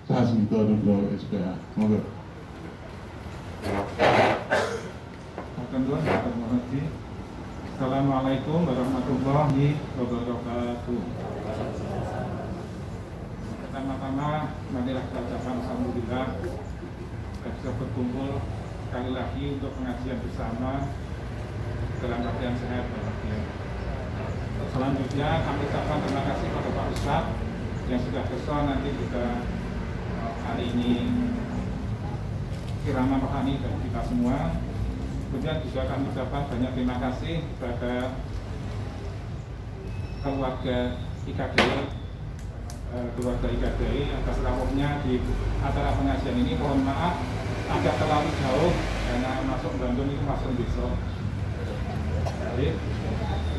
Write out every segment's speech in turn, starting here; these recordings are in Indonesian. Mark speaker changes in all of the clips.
Speaker 1: Sasmito Nugroho SPA. Monggo.
Speaker 2: Assalamualaikum warahmatullahi wabarakatuh. Pertama-tama, marilah kita ucapkan alhamdulillah kita bisa berkumpul sekali lagi untuk pengajian bersama dalam keadaan sehat dan bahagia. Selanjutnya kami ucapkan terima kasih kepada Pak Ustadz yang sudah kesal nanti juga hari ini kirana rohani bagi kita semua. Kemudian juga kami ucapkan banyak terima kasih kepada keluarga IKDI atas rawuhnya di acara pengajian ini. Mohon maaf agak terlalu jauh karena masuk Bandung itu masuk besok. Baik.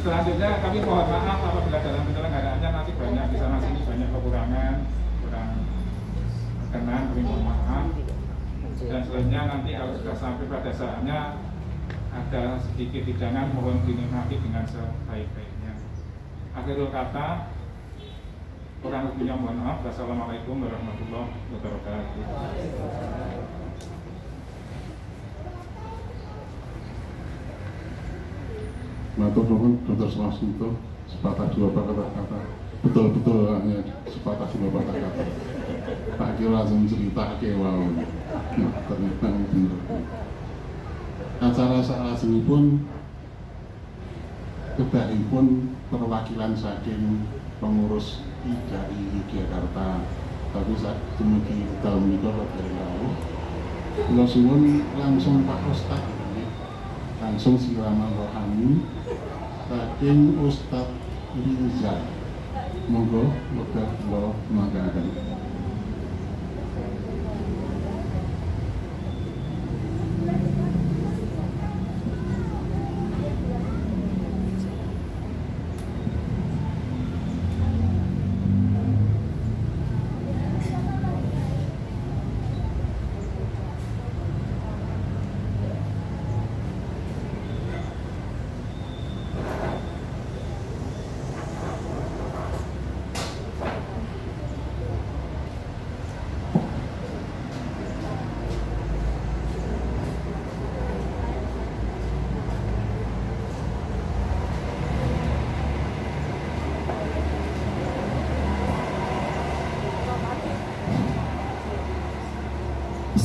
Speaker 2: Selanjutnya kami mohon maaf apabila dalam penyelenggaraannya nanti banyak di sana sini banyak kekurangan, kurang berkenan, kami mohon maaf. Dan selanjutnya nanti kalau sudah sampai pada saatnya ada sedikit hidangan, mohon dinikmati dengan sebaik-baiknya. Akhirul kata, kurang lebihnya mohon maaf. Wassalamualaikum warahmatullahi wabarakatuh.
Speaker 1: Matur nuwun Dr. Sasmito, sepatah dua kata-kata. Betul-betul hanya sepatah dua kata-kata. Tak kira langsung cerita ke wow. Nah, ternyata benar. Acara saat ini pun kedahipun perwakilan saking pengurus IKI Yogyakarta, tapi saat demikian dalam nikah dari lalu kula suwun langsung Pak Ustadz ini, langsung siraman rohani saking Ustadz Rizal. Monggo wekdal kula mangkaken.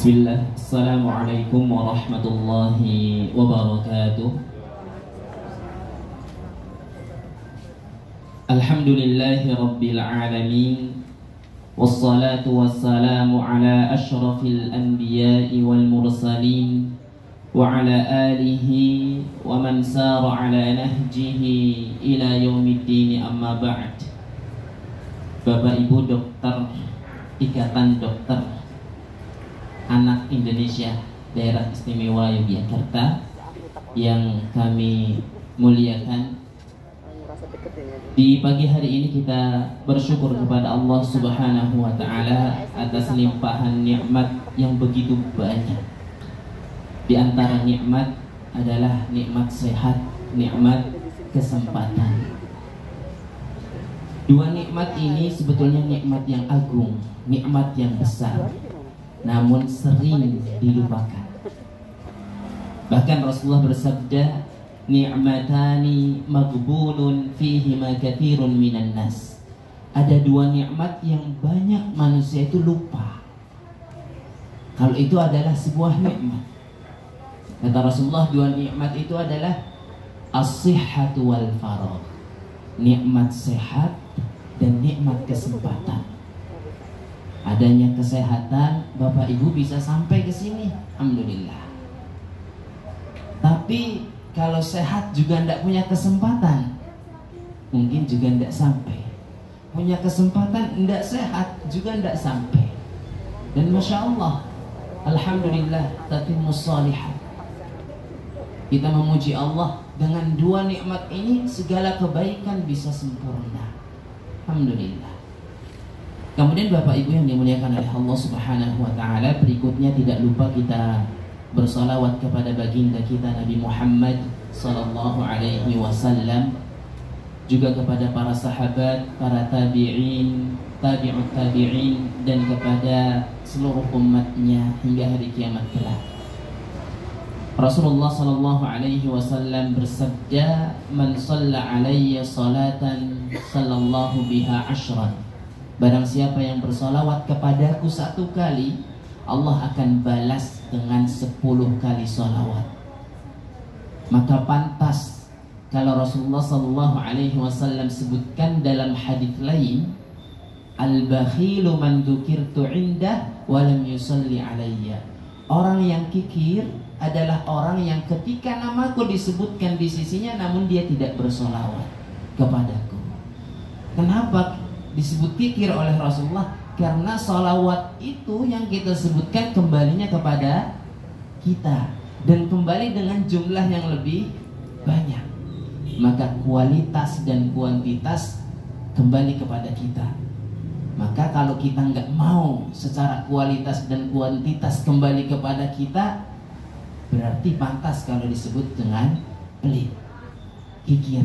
Speaker 3: Bismillah, Assalamualaikum warahmatullahi wabarakatuh. Alhamdulillahi rabbil alamin, wassalatu wassalamu ala ashrafil anbiya'i wal mursalin, wa ala alihi wa man sara ala nahjihi ila yaumiddin, amma ba'd. Bapak Ibu Dokter Ikatan Dokter Anak Indonesia Daerah Istimewa Yogyakarta yang kami muliakan, di pagi hari ini kita bersyukur kepada Allah Subhanahu wa Ta'ala atas limpahan nikmat yang begitu banyak. Di antara nikmat adalah nikmat sehat, nikmat kesempatan. Dua nikmat ini sebetulnya nikmat yang agung, nikmat yang besar, namun sering dilupakan. Bahkan Rasulullah bersabda, ni'matani maghbunun fihima katsirun minan nas. Ada dua nikmat yang banyak manusia itu lupa kalau itu adalah sebuah nikmat. Kata Rasulullah, dua nikmat itu adalah as-sihhatu wal faragh. Nikmat sehat dan nikmat kesempatan. Adanya kesehatan, Bapak Ibu bisa sampai ke sini, alhamdulillah. Tapi kalau sehat juga tidak punya kesempatan, mungkin juga tidak sampai. Punya kesempatan tidak sehat juga tidak sampai. Dan masya Allah, alhamdulillah, tatimmus shalihat. Kita memuji Allah, dengan dua nikmat ini segala kebaikan bisa sempurna, alhamdulillah. Kemudian Bapak Ibu yang dimuliakan oleh Allah Subhanahu wa Ta'ala, berikutnya tidak lupa kita bersalawat kepada baginda kita Nabi Muhammad sallallahu alaihi wasallam, juga kepada para sahabat, para tabi'in, tabi'ut tabi'in, dan kepada seluruh umatnya hingga hari kiamat kelak. Rasulullah sallallahu alaihi wasallam bersabda, "Man shalla alayya salatan sallallahu biha ashran." Barang siapa yang bersolawat kepadaku 1 kali, Allah akan balas dengan 10 kali solawat. Maka pantas kalau Rasulullah sallallahu alaihi wasallam sebutkan dalam hadis lain, "Al-bakhilu man dzukirtu indah wa lam yusalli alayya." Orang yang kikir adalah orang yang ketika namaku disebutkan di sisinya namun dia tidak bersolawat kepadaku. Kenapa disebut kikir oleh Rasulullah? Karena solawat itu yang kita sebutkan kembalinya kepada kita, dan kembali dengan jumlah yang lebih banyak. Maka kualitas dan kuantitas kembali kepada kita. Maka kalau kita nggak mau secara kualitas dan kuantitas kembali kepada kita, berarti pantas kalau disebut dengan pelit, kikir.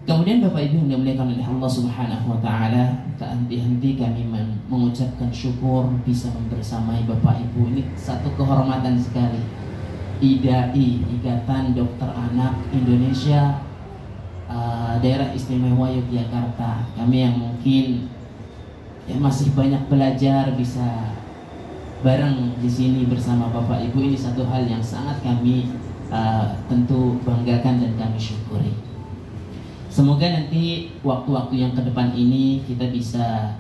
Speaker 3: Kemudian Bapak Ibu yang dimuliakan oleh Allah Subhanahu wa taala, tak henti-henti kami mengucapkan syukur bisa membersamai Bapak Ibu. Ini satu kehormatan sekali. IDAI, Ikatan Dokter Anak Indonesia, Daerah Istimewa Yogyakarta. Kami yang mungkin masih banyak belajar bisa bareng di sini bersama Bapak Ibu, ini satu hal yang sangat kami tentu banggakan dan kami syukuri. Semoga nanti waktu-waktu yang ke depan ini kita bisa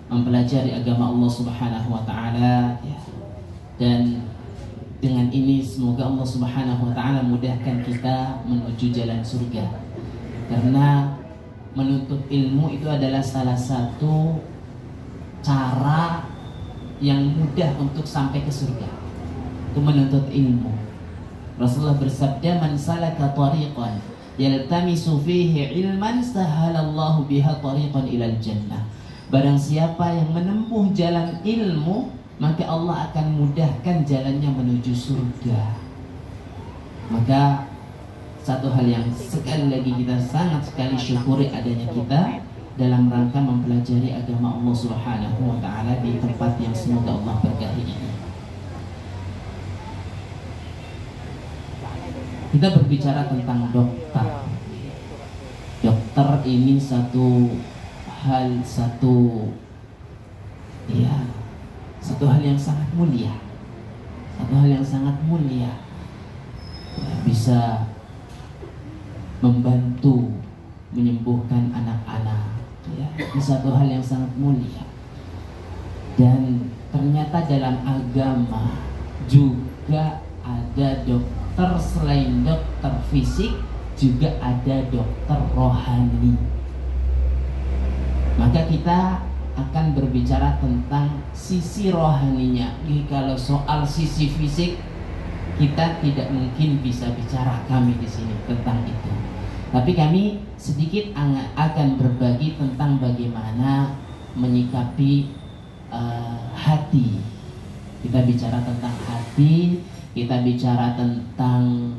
Speaker 3: mempelajari agama Allah Subhanahu wa taala, ya. Dan dengan ini semoga Allah Subhanahu wa taala mudahkan kita menuju jalan surga. Karena menuntut ilmu itu adalah salah satu cara yang mudah untuk sampai ke surga, itu menuntut ilmu. Rasulullah bersabda, "Man salaka tariqan yaltamisu fihi ilman sahalallahu biha tariqan ilal jannah." Barang siapa yang menempuh jalan ilmu, maka Allah akan mudahkan jalannya menuju surga. Maka satu hal yang sekali lagi kita sangat sekali syukuri adanya kita dalam rangka mempelajari agama Allah Subhanahu wa taala di tempat yang semoga Allah berkahi ini. Kita berbicara tentang dokter. Dokter ini satu hal yang sangat mulia. Satu hal yang sangat mulia. Bisa membantu menyembuhkan anak-anak. Ini satu hal yang sangat mulia. Dan ternyata dalam agama juga ada dokter, selain dokter fisik juga ada dokter rohani. Maka kita akan berbicara tentang sisi rohaninya. Jadi kalau soal sisi fisik kita tidak mungkin bisa bicara kami di sini tentang itu. Tapi kami sedikit akan berbagi tentang bagaimana menyikapi hati. Kita bicara tentang hati, kita bicara tentang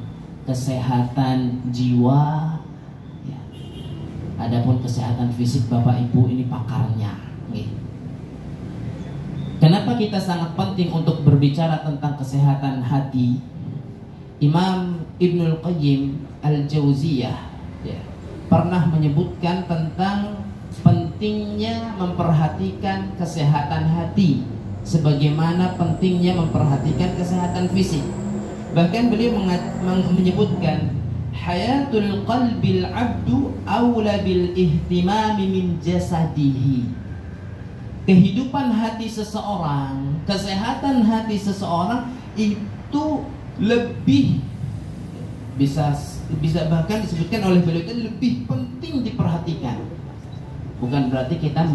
Speaker 3: kesehatan jiwa. Ya. Adapun kesehatan fisik Bapak Ibu ini pakarnya. Kenapa kita sangat penting untuk berbicara tentang kesehatan hati? Imam Ibnul Qayyim Al-Jauziyah pernah menyebutkan tentang pentingnya memperhatikan kesehatan hati sebagaimana pentingnya memperhatikan kesehatan fisik. Bahkan beliau menyebutkan hayatul qalbil abdu awla bil ihtimami min jasadihi. Kehidupan hati seseorang, kesehatan hati seseorang itu lebih bisa bahkan disebutkan oleh beliau itu lebih penting diperhatikan. Bukan berarti kita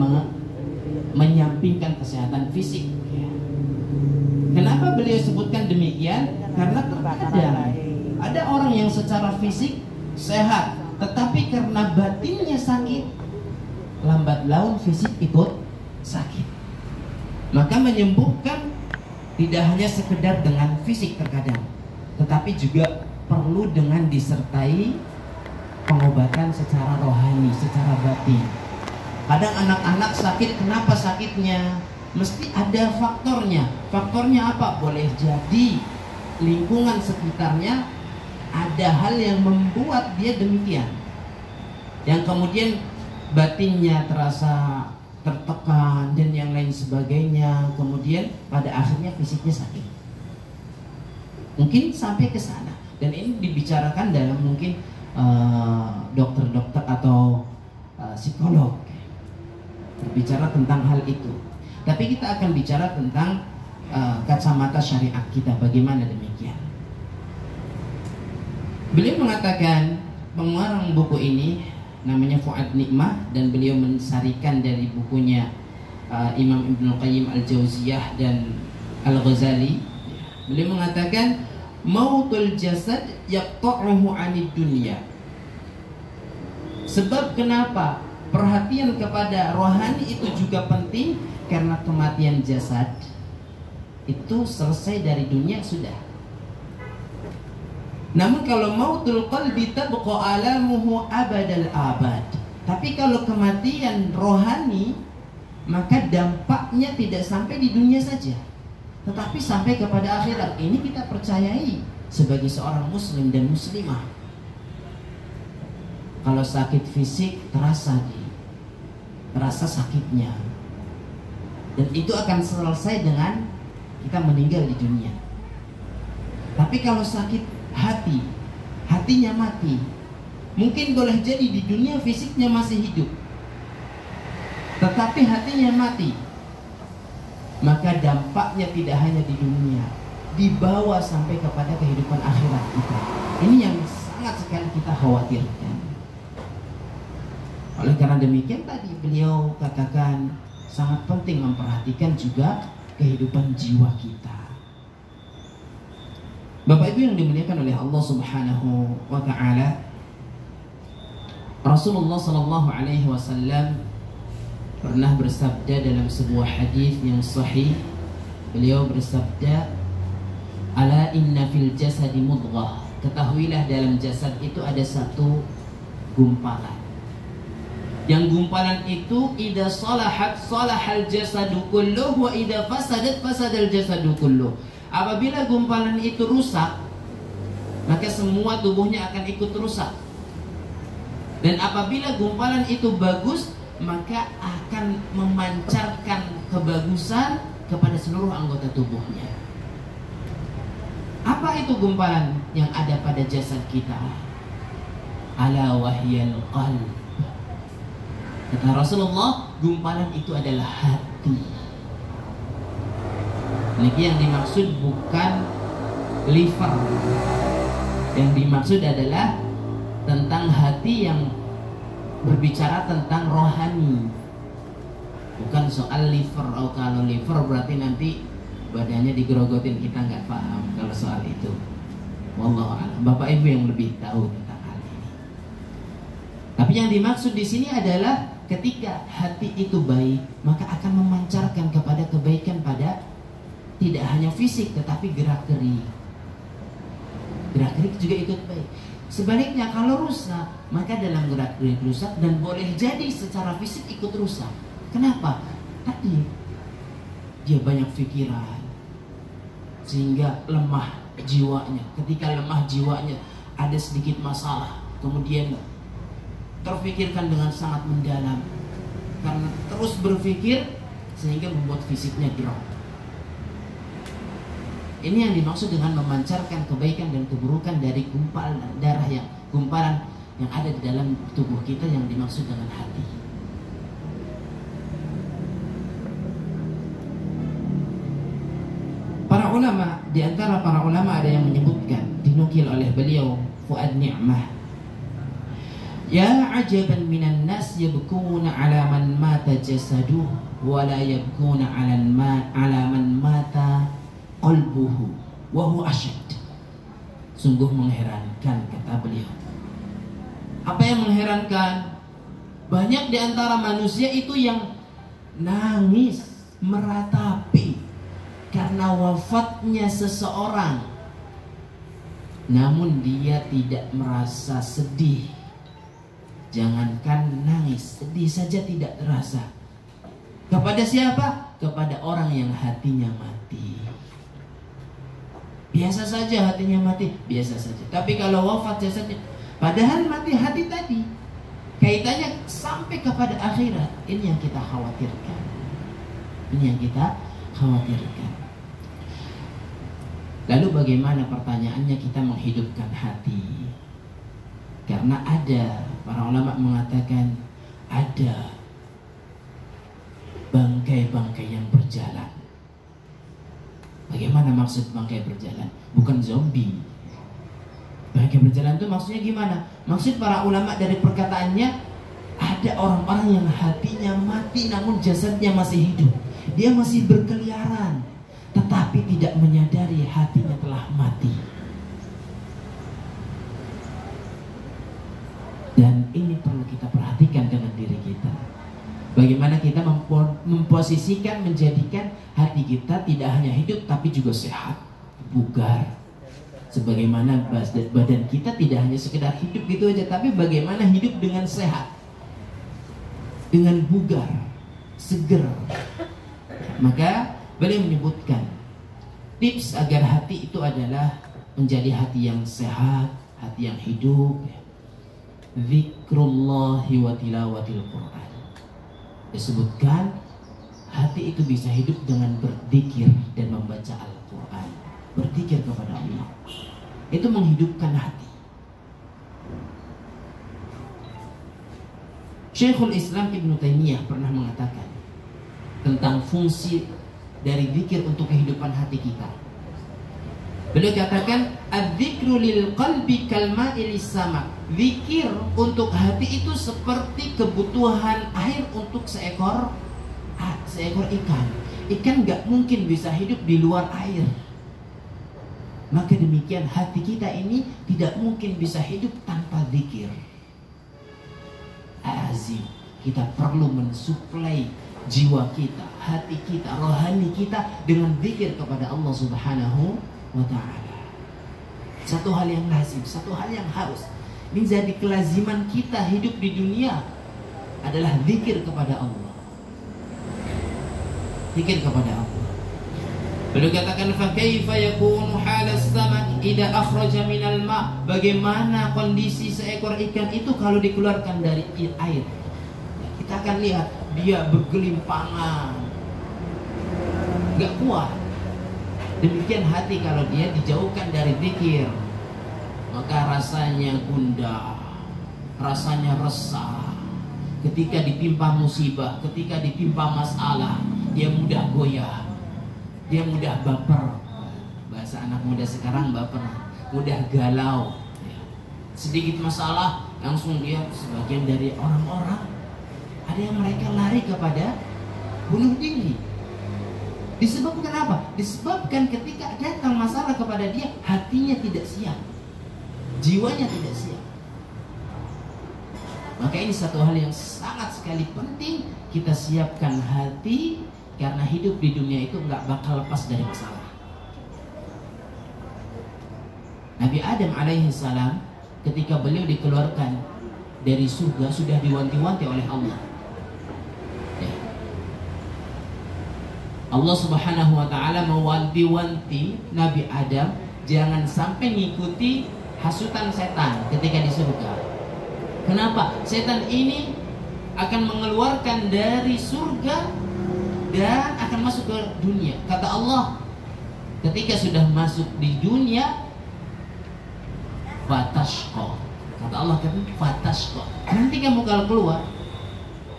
Speaker 3: menyampingkan kesehatan fisik. Kenapa beliau sebutkan demikian? Karena terkadang ada orang yang secara fisik sehat, tetapi karena batinnya sakit, lambat laun fisik ikut sakit. Maka menyembuhkan tidak hanya sekedar dengan fisik terkadang, tetapi juga perlu dengan disertai pengobatan secara rohani, secara batin. Kadang anak-anak sakit, kenapa sakitnya? Mesti ada faktornya. Faktornya apa? Boleh jadi lingkungan sekitarnya ada hal yang membuat dia demikian, yang kemudian batinnya terasa tertekan dan yang lain sebagainya, kemudian pada akhirnya fisiknya sakit. Mungkin sampai ke sana. Dan ini dibicarakan dalam mungkin dokter-dokter atau psikolog berbicara tentang hal itu. Tapi kita akan bicara tentang kacamata syariat kita, bagaimana demikian. Beliau mengatakan, pengarang buku ini namanya Fuad Nikmah, dan beliau mensarikan dari bukunya Imam Ibnu Qayyim Al-Jauziyah dan Al-Ghazali. Beliau mengatakan, mautul jasad yaqta'uhu 'anid dunya. Sebab kenapa perhatian kepada rohani itu juga penting, karena kematian jasad itu selesai dari dunia sudah. Namun kalau mautul qalbi tabqa alamuhu abadal abad. Tapi kalau kematian rohani, maka dampaknya tidak sampai di dunia saja, tetapi sampai kepada akhirat. Ini kita percayai sebagai seorang muslim dan muslimah. Kalau sakit fisik terasa sakitnya, dan itu akan selesai dengan kita meninggal di dunia. Tapi kalau sakit hati, hatinya mati, mungkin boleh jadi di dunia fisiknya masih hidup, tetapi hatinya mati, maka dampaknya tidak hanya di dunia, dibawa sampai kepada kehidupan akhirat kita. Ini yang sangat sekali kita khawatirkan. Oleh karena demikian tadi beliau katakan sangat penting memperhatikan juga kehidupan jiwa kita. Bapak Ibu yang dimuliakan oleh Allah Subhanahu wa taala, Rasulullah sallallahu alaihi wasallam pernah bersabda dalam sebuah hadis yang sahih. Beliau bersabda, "Ala inna fil jasadi mudghah." Ketahuilah dalam jasad itu ada satu gumpalan. Yang gumpalan itu idza salahat salahal jasadu kulluh wa idza fasadat fasadal jasadu kulluh. Apabila gumpalan itu rusak, maka semua tubuhnya akan ikut rusak. Dan apabila gumpalan itu bagus, maka akan memancarkan kebagusan kepada seluruh anggota tubuhnya. Apa itu gumpalan yang ada pada jasad kita? Ala wahyal qalb. Kata Rasulullah, gumpalan itu adalah hati. Ini yang dimaksud bukan liver. Yang dimaksud adalah tentang hati yang berbicara tentang rohani. Bukan soal liver. Oh, kalau liver berarti nanti badannya digerogotin, kita nggak paham kalau soal itu. Wallahu a'lam. Bapak Ibu yang lebih tahu tentang hal ini. Tapi yang dimaksud di sini adalah ketika hati itu baik, maka akan memancarkan kepada kebaikan pada tidak hanya fisik tetapi gerak-gerik. Gerak-gerik juga ikut baik. Sebaliknya kalau rusak, maka dalam gerak-gerik rusak, dan boleh jadi secara fisik ikut rusak. Kenapa? Tadi dia banyak pikiran sehingga lemah jiwanya. Ketika lemah jiwanya, ada sedikit masalah, kemudian terfikirkan dengan sangat mendalam, karena terus berpikir sehingga membuat fisiknya drop. Ini yang dimaksud dengan memancarkan kebaikan dan keburukan dari gumpalan darah gumpalan yang ada di dalam tubuh kita, yang dimaksud dengan hati. Para ulama, di antara para ulama ada yang menyebutkan, dinukil oleh beliau Fuad Nikmah, ya ajaban minan nas yabkuna ala man mata jasaduhu wa la yabkuna ala man mata qalbuhu wa huwa asyad. Sungguh mengherankan, kata beliau. Apa yang mengherankan? Banyak di antara manusia itu yang nangis, meratapi karena wafatnya seseorang, namun dia tidak merasa sedih Jangankan nangis, sedih saja tidak terasa. Kepada siapa? Kepada orang yang hatinya mati. Biasa saja hatinya mati, biasa saja. Tapi kalau wafat jasadnya, padahal mati hati tadi, kaitannya sampai kepada akhirat. Ini yang kita khawatirkan. Ini yang kita khawatirkan. Lalu bagaimana pertanyaannya kita menghidupkan hati? Karena ada para ulama mengatakan ada bangkai-bangkai yang berjalan. Bagaimana maksud bangkai berjalan? Bukan zombie. Bangkai berjalan itu maksudnya gimana? Maksud para ulama dari perkataannya, ada orang-orang yang hatinya mati namun jasadnya masih hidup. Dia masih berkeliaran, tetapi tidak menyadari hatinya telah mati. Dan ini perlu kita perhatikan dengan diri kita. Bagaimana kita memposisikan, menjadikan hati kita tidak hanya hidup tapi juga sehat, bugar. Sebagaimana badan kita tidak hanya sekedar hidup gitu aja, tapi bagaimana hidup dengan sehat, dengan bugar, seger. Maka beliau menyebutkan tips agar hati itu adalah menjadi hati yang sehat, hati yang hidup. Zikrullahi wa tilawatil Quran. Disebutkan hati itu bisa hidup dengan berzikir dan membaca Al-Quran. Berzikir kepada Allah, itu menghidupkan hati. Syekhul Islam Ibnu Taimiyah pernah mengatakan tentang fungsi dari zikir untuk kehidupan hati kita. Beliau katakan, "Adzikru lil qalbi kalma'i lis-sama." Zikir untuk hati itu seperti kebutuhan air untuk seekor ikan. Ikan gak mungkin bisa hidup di luar air. Maka demikian hati kita ini tidak mungkin bisa hidup tanpa zikir. Azim, kita perlu mensuplai jiwa kita, hati kita, rohani kita dengan zikir kepada Allah Subhanahu wa ta'ala. Satu hal yang lazim, satu hal yang harus menjadi kelaziman kita hidup di dunia adalah zikir kepada Allah. Zikir kepada Allah. Beliau katakan, fa kaifa yakunu halas samak idza akhraja minal ma'. Bagaimana kondisi seekor ikan itu kalau dikeluarkan dari air? Kita akan lihat dia bergelimpangan, gak kuat. Demikian hati kalau dia dijauhkan dari zikir, maka rasanya gundah, rasanya resah. Ketika ditimpa musibah, ketika ditimpa masalah, dia mudah goyah, dia mudah baper. Bahasa anak muda sekarang baper, mudah galau. Sedikit masalah langsung dia sebagian dari orang-orang, ada yang mereka lari kepada bunuh diri. Disebabkan apa? Disebabkan ketika datang masalah kepada dia, hatinya tidak siap, jiwanya tidak siap. Maka ini satu hal yang sangat sekali penting, kita siapkan hati, karena hidup di dunia itu nggak bakal lepas dari masalah. Nabi Adam alaihissalam ketika beliau dikeluarkan dari surga sudah diwanti-wanti oleh Allah. Allah Subhanahu wa ta'ala mewanti-wanti Nabi Adam jangan sampai ngikuti hasutan setan ketika di surga. Kenapa? Setan ini akan mengeluarkan dari surga dan akan masuk ke dunia. Kata Allah, ketika sudah masuk di dunia, fatashqa. Kata Allah, fatashqa. Nanti kamu kalau keluar,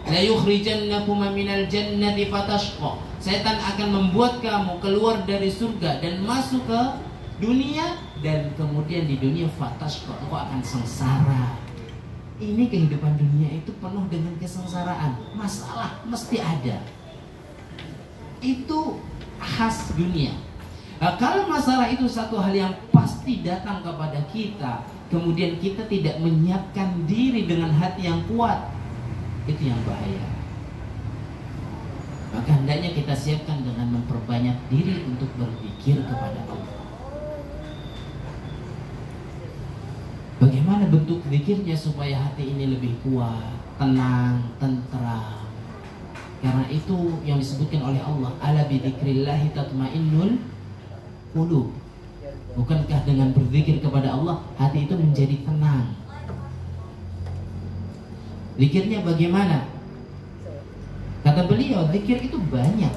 Speaker 3: la yukhrijannakuma minal jannati fatashqa. Setan akan membuat kamu keluar dari surga dan masuk ke dunia, dan kemudian di dunia fatashqa, engkau akan sengsara. Ini kehidupan dunia itu penuh dengan kesengsaraan, masalah mesti ada. Itu khas dunia. Nah, kalau masalah itu satu hal yang pasti datang kepada kita, kemudian kita tidak menyiapkan diri dengan hati yang kuat, itu yang bahaya. Maka hendaknya kita siapkan dengan memperbanyak diri untuk berpikir kepada Allah. Bagaimana bentuk zikirnya supaya hati ini lebih kuat, tenang, tentram. Karena itu yang disebutkan oleh Allah, ala bidzikrillahi tatmainnul qulub. Bukankah dengan berzikir kepada Allah hati itu menjadi tenang? Zikirnya bagaimana? Kata beliau, zikir itu banyak.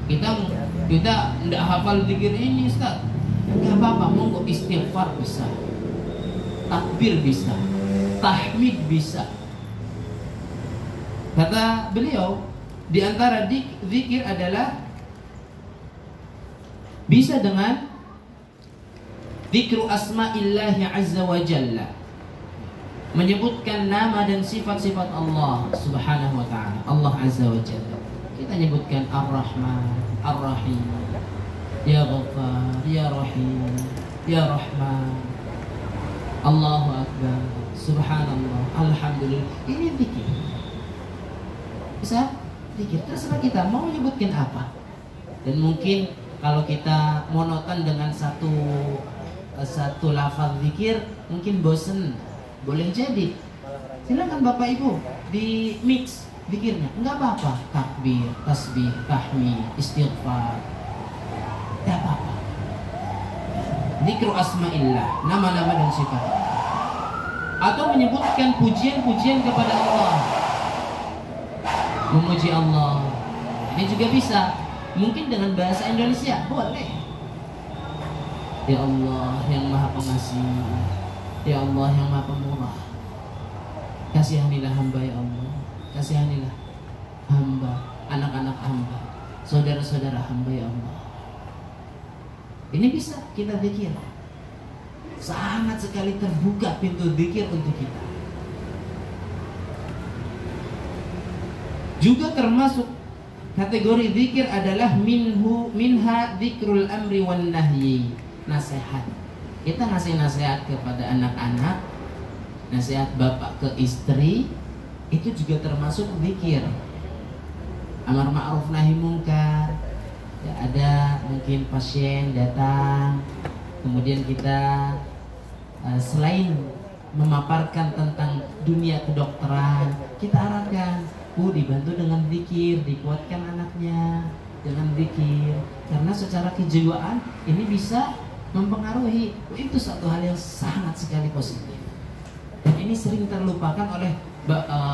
Speaker 3: Kita tidak hafal zikir ini, Ustaz. Enggak apa-apa, monggo istighfar bisa, takbir bisa, tahmid bisa. Kata beliau, di antara zikir adalah bisa dengan zikru asma'illahi azza wa jalla, menyebutkan nama dan sifat-sifat Allah subhanahu wa ta'ala, Allah azza wa jalla. Kita nyebutkan Ar-Rahman, Ar-Rahim, Ya Ghaffar, Ya Rahim, Ya Rahman, Allahu Akbar, Subhanallah, Alhamdulillah. Ini zikir. Bisa zikir, terserah kita mau menyebutkan apa. Dan mungkin kalau kita monoton dengan satu lafaz zikir, mungkin bosen. Boleh jadi. Silakan Bapak Ibu di mix zikirnya, enggak apa-apa. Takbir, tasbih, tahmid, istighfar, enggak apa-apa. Zikru asma'illah, nama-nama dan sifat. Atau menyebutkan pujian-pujian kepada Allah, memuji Allah. Ini juga bisa. Mungkin dengan bahasa Indonesia, boleh. Ya Allah yang Maha Pengasih, Ya Allah yang Maha Pemurah, kasihanilah hamba ya Allah, kasihanilah hamba, anak-anak hamba, saudara-saudara hamba ya Allah. Ini bisa kita zikir. Sangat sekali terbuka pintu zikir untuk kita. Juga termasuk kategori zikir adalah minha dzikrul amri wan nahyi, nasihat. Kita ngasih nasihat kepada anak-anak, nasihat bapak ke istri, itu juga termasuk zikir. Amar ma'ruf nahi mungkar. Ya, ada mungkin pasien datang, kemudian kita selain memaparkan tentang dunia kedokteran, kita arahkan, dibantu dengan zikir, dikuatkan anaknya dengan zikir, karena secara kejiwaan ini bisa mempengaruhi. Itu satu hal yang sangat sekali positif, dan ini sering terlupakan oleh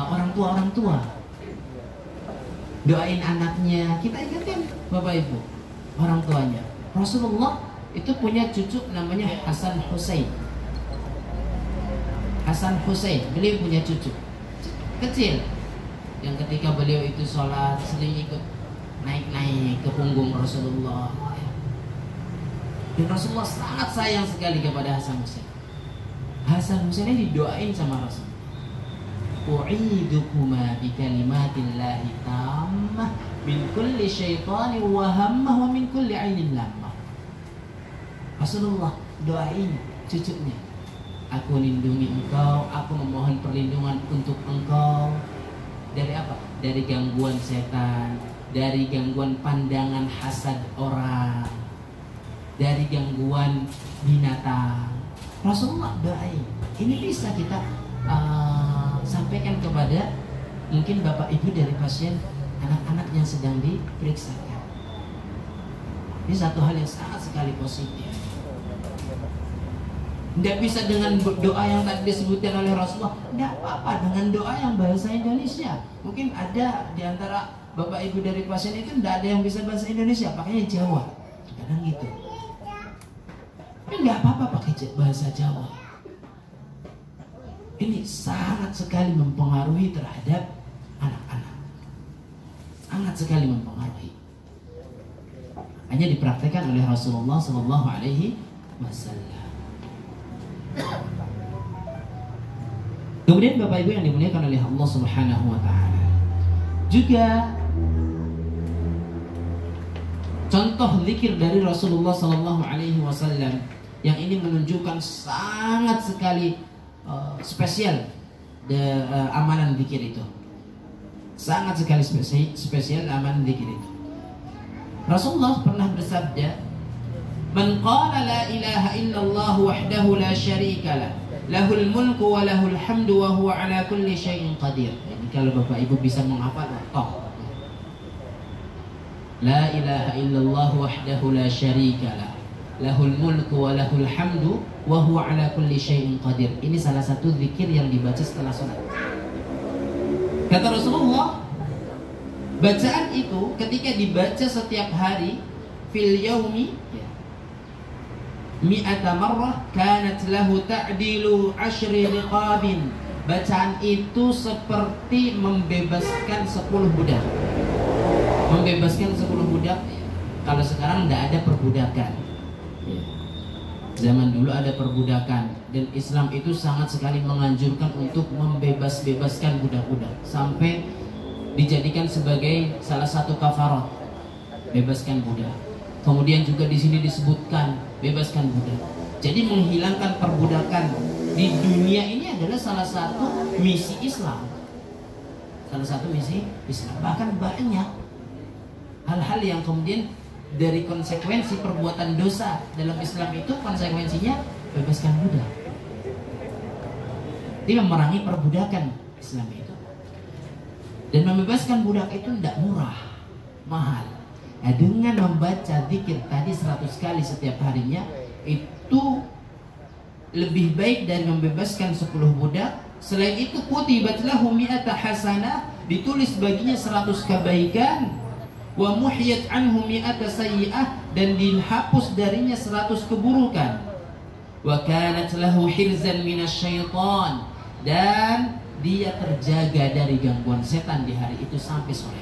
Speaker 3: orang tua. Doain anaknya, kita ingatkan Bapak Ibu, orang tuanya. Rasulullah itu punya cucu namanya Hasan Husain. Hasan Husain, beliau punya cucu kecil yang ketika beliau itu sholat sering ikut naik-naik ke punggung Rasulullah. Dan Rasulullah sangat sayang sekali kepada Hasan Husain. Hasan Husain ini didoain sama Rasul. U'idukuma bi kalimatillahi tammah min kulli syaitani wa hammah wa min kulli ainin lammah. Rasulullah doain cucunya, aku lindungi engkau, aku memohon perlindungan untuk engkau dari apa? Dari gangguan setan, dari gangguan pandangan hasad orang, dari gangguan binatang. Rasulullah doain. Ini bisa kita sampaikan kepada mungkin bapak ibu dari pasien, anak-anak yang sedang diperiksakan. Ini satu hal yang sangat sekali positif. Tidak bisa dengan doa yang tadi disebutkan oleh Rasulullah. Tidak apa-apa dengan doa yang bahasa Indonesia. Mungkin ada di antara bapak ibu dari pasien itu tidak ada yang bisa bahasa Indonesia, pakainya Jawa. Kadang gitu. Tapi tidak apa-apa pakai bahasa Jawa. Ini sangat sekali mempengaruhi terhadap anak-anak. Sangat sekali mempengaruhi. Hanya dipraktekkan oleh Rasulullah Sallallahu Alaihi Wasallam. Kemudian Bapak Ibu yang dimuliakan oleh Allah Subhanahu Wa Taala, juga contoh zikir dari Rasulullah Sallallahu Alaihi Wasallam yang ini menunjukkan sangat sekali spesial amalan zikir itu. Sangat sekali spesial amalan zikir itu. Rasulullah pernah bersabda, "Man qala la ilaha illallah wahdahu la syarika lah lahul mulku wa lahul hamdu wa huwa ala kulli syai'in qadir. Jadi kalau Bapak Ibu bisa menghafal, toh. La ilaha illallah wahdahu la syarika lah. Lahul mulku wa lahul hamdu wa huwa ala kulli syai'in qadir. Ini salah satu zikir yang dibaca setelah salat. Kata Rasulullah, bacaan itu ketika dibaca setiap hari fil yaumi mi'ata marrah kanat lahu ta'dilu 10 riqabin. Bacaan itu seperti membebaskan 10 budak. Membebaskan 10 budak. Kalau sekarang tidak ada perbudakan. Zaman dulu ada perbudakan, dan Islam itu sangat sekali menganjurkan untuk membebaskan budak-budak sampai dijadikan sebagai salah satu kafarat, bebaskan budak. Kemudian juga di sini disebutkan bebaskan budak. Jadi menghilangkan perbudakan di dunia ini adalah salah satu misi Islam. Salah satu misi Islam. Bahkan banyak hal-hal yang kemudian dari konsekuensi perbuatan dosa dalam Islam itu konsekuensinya bebaskan budak. Dia memerangi perbudakan Islam itu. Dan membebaskan budak itu tidak murah, mahal. Nah, dengan membaca zikir tadi 100 kali setiap harinya, itu lebih baik dari membebaskan 10 budak. Selain itu kutibat lahu mi'ata hasanah, ditulis baginya 100 kebaikan. Wa muhiyat anhu mi'ata sayyi'ah, dan dihapus darinya 100 keburukan. Wa kanat lahu hirzan minasyaitan, dan dia terjaga dari gangguan setan di hari itu sampai sore.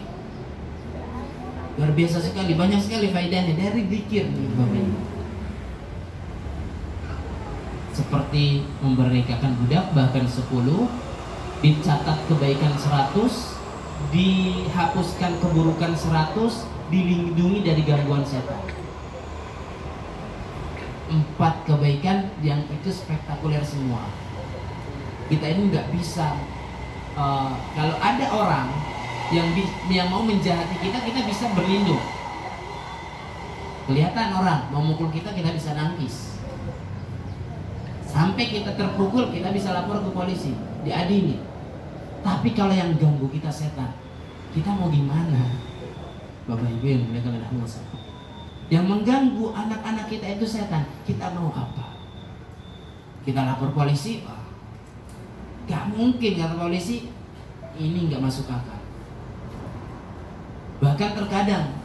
Speaker 3: Luar biasa sekali, banyak sekali faedahnya dari zikir nih Bapak Ibu. Seperti memerdekakan budak bahkan 10, dicatat kebaikan 100, dihapuskan keburukan 100, dilindungi dari gangguan setan. 4 kebaikan yang itu spektakuler semua. Kita ini nggak bisa kalau ada orang yang mau menjahati kita, kita bisa berlindung. Kelihatan orang mau mukul kita, kita bisa nangkis. Sampai kita terpukul, kita bisa lapor ke polisi, diadili. Tapi kalau yang ganggu kita setan, kita mau gimana? Bapak Ibu yang mulia Allah, yang mengganggu anak-anak kita itu setan, kita mau apa? Kita lapor polisi? Gak mungkin, kata polisi, ini gak masuk akal. Bahkan terkadang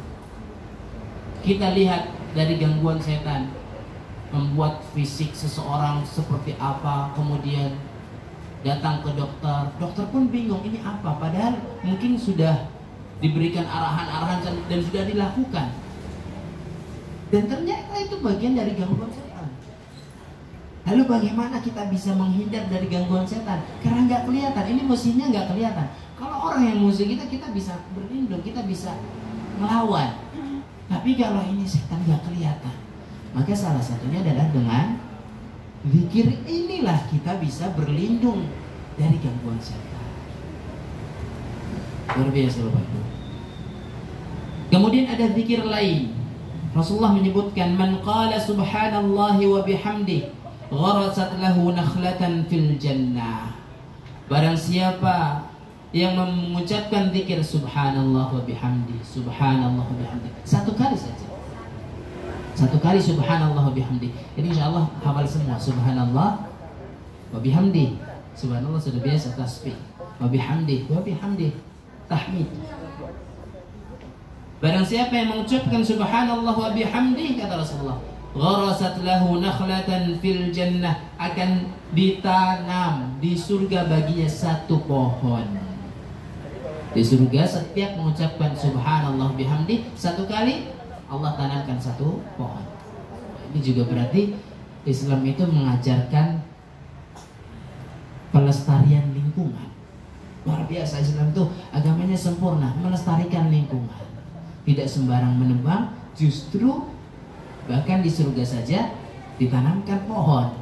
Speaker 3: kita lihat dari gangguan setan membuat fisik seseorang seperti apa, kemudian datang ke dokter, dokter pun bingung ini apa, padahal mungkin sudah diberikan arahan-arahan dan sudah dilakukan, dan ternyata itu bagian dari gangguan setan. Lalu bagaimana kita bisa menghindar dari gangguan setan? Karena nggak kelihatan, ini musuhnya nggak kelihatan. Kalau orang yang musuh kita, kita bisa berlindung, kita bisa melawan. Tapi kalau ini setan nggak kelihatan, maka salah satunya adalah dengan zikir inilah kita bisa berlindung dari gangguan setan. Luar biasa Bapak Ibu. Kemudian ada zikir lain. Rasulullah menyebutkan man qala subhanallahi wa bihamdihi gharasat lahu nakhlatan fil jannah. Barang siapa yang mengucapkan zikir subhanallah wa bihamdi, subhanallah wa bihamdi, 1 kali saja. 1 kali subhanallah wa bihamdi. Jadi insyaallah hafal semua subhanallah wa bihamdi. Subhanallah sudah biasa tasbih. Wa bihamdi, tahmid. Barang siapa yang mengucapkan subhanallah wa bihamdi, kata Rasulullah, gharasat lahu nakhlatan fil jannah, akan ditanam di surga baginya 1 pohon. Di surga setiap mengucapkan subhanallah bihamdi 1 kali, Allah tanamkan 1 pohon. Ini juga berarti Islam itu mengajarkan pelestarian lingkungan. Luar biasa, Islam itu agamanya sempurna, melestarikan lingkungan. Tidak sembarang menebang, justru bahkan di surga saja ditanamkan pohon.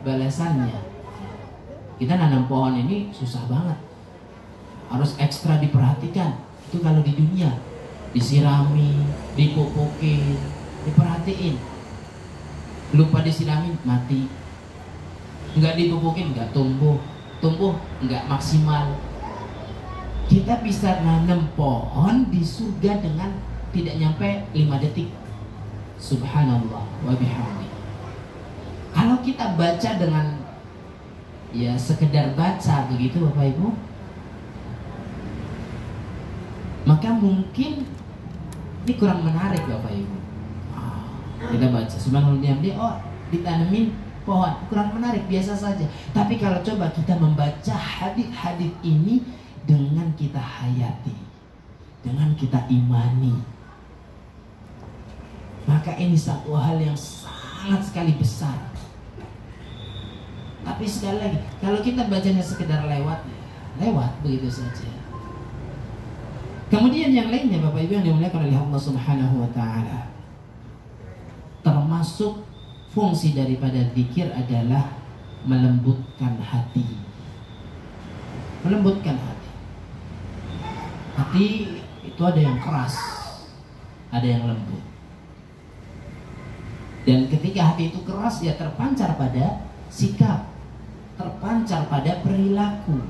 Speaker 3: Balasannya, kita nanam pohon ini susah banget, harus ekstra diperhatikan. Itu kalau di dunia, disirami, dipupukin, diperhatiin. Lupa disiramin, mati. nggak dipupukin nggak tumbuh, tumbuh nggak maksimal. Kita bisa nanam pohon di surga dengan tidak nyampe 5 detik. Subhanallah wa bihamdi. Kalau kita baca dengan ya sekedar baca begitu Bapak Ibu, maka mungkin ini kurang menarik Bapak Ibu. Kita baca subhanallah dia oh ditanemin pohon, kurang menarik, biasa saja. Tapi kalau coba kita membaca hadis-hadis ini dengan kita hayati, dengan kita imani, maka ini satu hal yang sangat sekali besar. Tapi sekali lagi, kalau kita bacanya sekedar lewat begitu saja. Kemudian yang lainnya Bapak Ibu yang dimuliakan oleh Allah Subhanahu wa taala, termasuk fungsi daripada zikir adalah melembutkan hati. Melembutkan hati. Hati itu ada yang keras, ada yang lembut. Dan ketika hati itu keras, ya terpancar pada sikap, terpancar pada perilaku.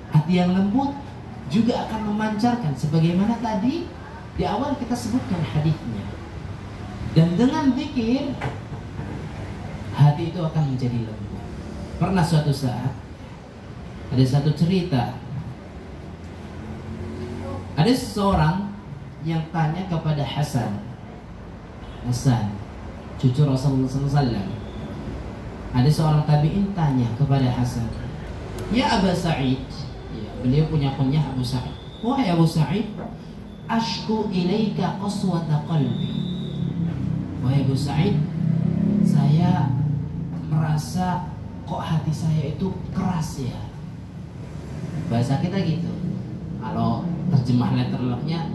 Speaker 3: Hati yang lembut juga akan memancarkan, sebagaimana tadi di awal kita sebutkan hadisnya. Dan dengan zikir, hati itu akan menjadi lembut. Pernah suatu saat ada satu cerita, ada seseorang yang tanya kepada Hasan, cucu Rasulullah SAW. Ada seorang tabi'in tanya kepada Hasan, ya Aba Sa'id, ya, beliau punya kunyah Abu Sa'id. Wahai Abu Sa'id, ashku ilaika qaswata qalbi. Wahai Abu Sa'id, saya merasa kok hati saya itu keras ya. Bahasa kita gitu. Kalau terjemah letterlocknya,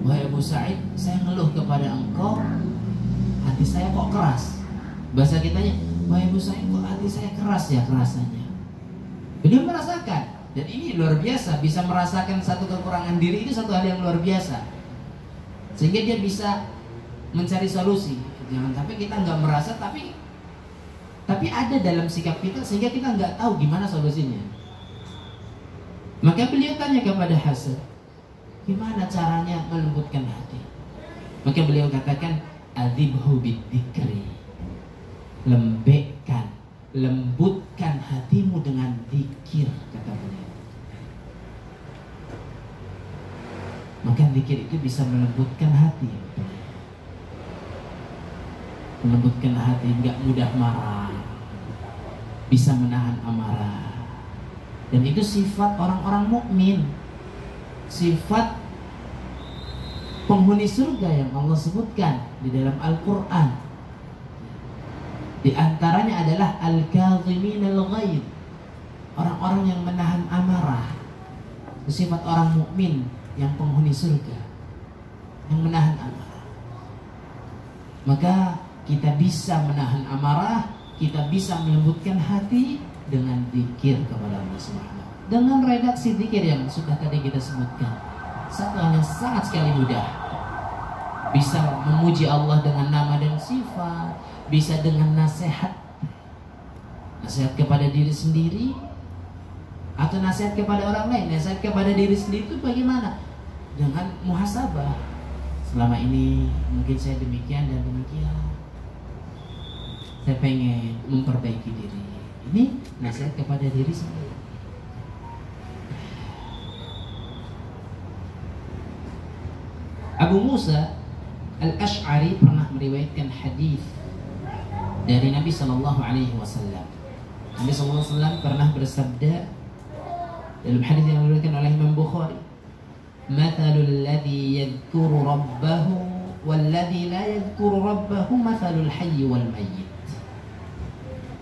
Speaker 3: wahai Abu Sa'id, saya ngeluh kepada engkau, hati saya kok keras. Bahasa kitanya, wahai Abu Sa'id, kok hati saya keras ya kerasanya. Beliau merasakan, dan ini luar biasa, bisa merasakan satu kekurangan diri itu satu hal yang luar biasa, sehingga dia bisa mencari solusi. Jangan sampai kita nggak merasa, tapi ada dalam sikap kita sehingga kita nggak tahu gimana solusinya. Maka beliau tanya kepada Hasan, gimana caranya melembutkan hati? Maka beliau katakan, adzibhu bidzikri. Lembutkan hatimu dengan zikir, kata beliau. Maka zikir itu bisa melembutkan hati. Melembutkan hati, nggak mudah marah, bisa menahan amarah. Dan itu sifat orang-orang mukmin, sifat penghuni surga yang Allah sebutkan di dalam Al-Quran. Di antaranya adalah al-kadhimin al-ghaidh, orang-orang yang menahan amarah. Sifat orang mukmin yang penghuni surga, yang menahan amarah. Maka kita bisa menahan amarah, kita bisa melembutkan hati dengan zikir kepada Allah Subhanahu. Dengan redaksi zikir yang sudah tadi kita sebutkan, satu hal yang sangat sekali mudah. Bisa memuji Allah dengan nama dan sifat, bisa dengan nasihat kepada diri sendiri, atau nasihat kepada orang lain. Nasihat kepada diri sendiri itu bagaimana? Dengan muhasabah. Selama ini mungkin saya demikian dan demikian, saya pengen memperbaiki diri. Ini nasihat kepada diri sendiri. Abu Musa Al-Ash'ari pernah meriwayatkan hadis dari Nabi Sallallahu Alaihi Wasallam. Nabi Sallallahu Alaihi Wasallam pernah bersabda dalam hadis yang diriwayatkan oleh Imam Bukhari, "Mathalul ladzi yadhkuru rabbahu wal ladzi la yadhkuru rabbahu mathalul hayy wal mayyit."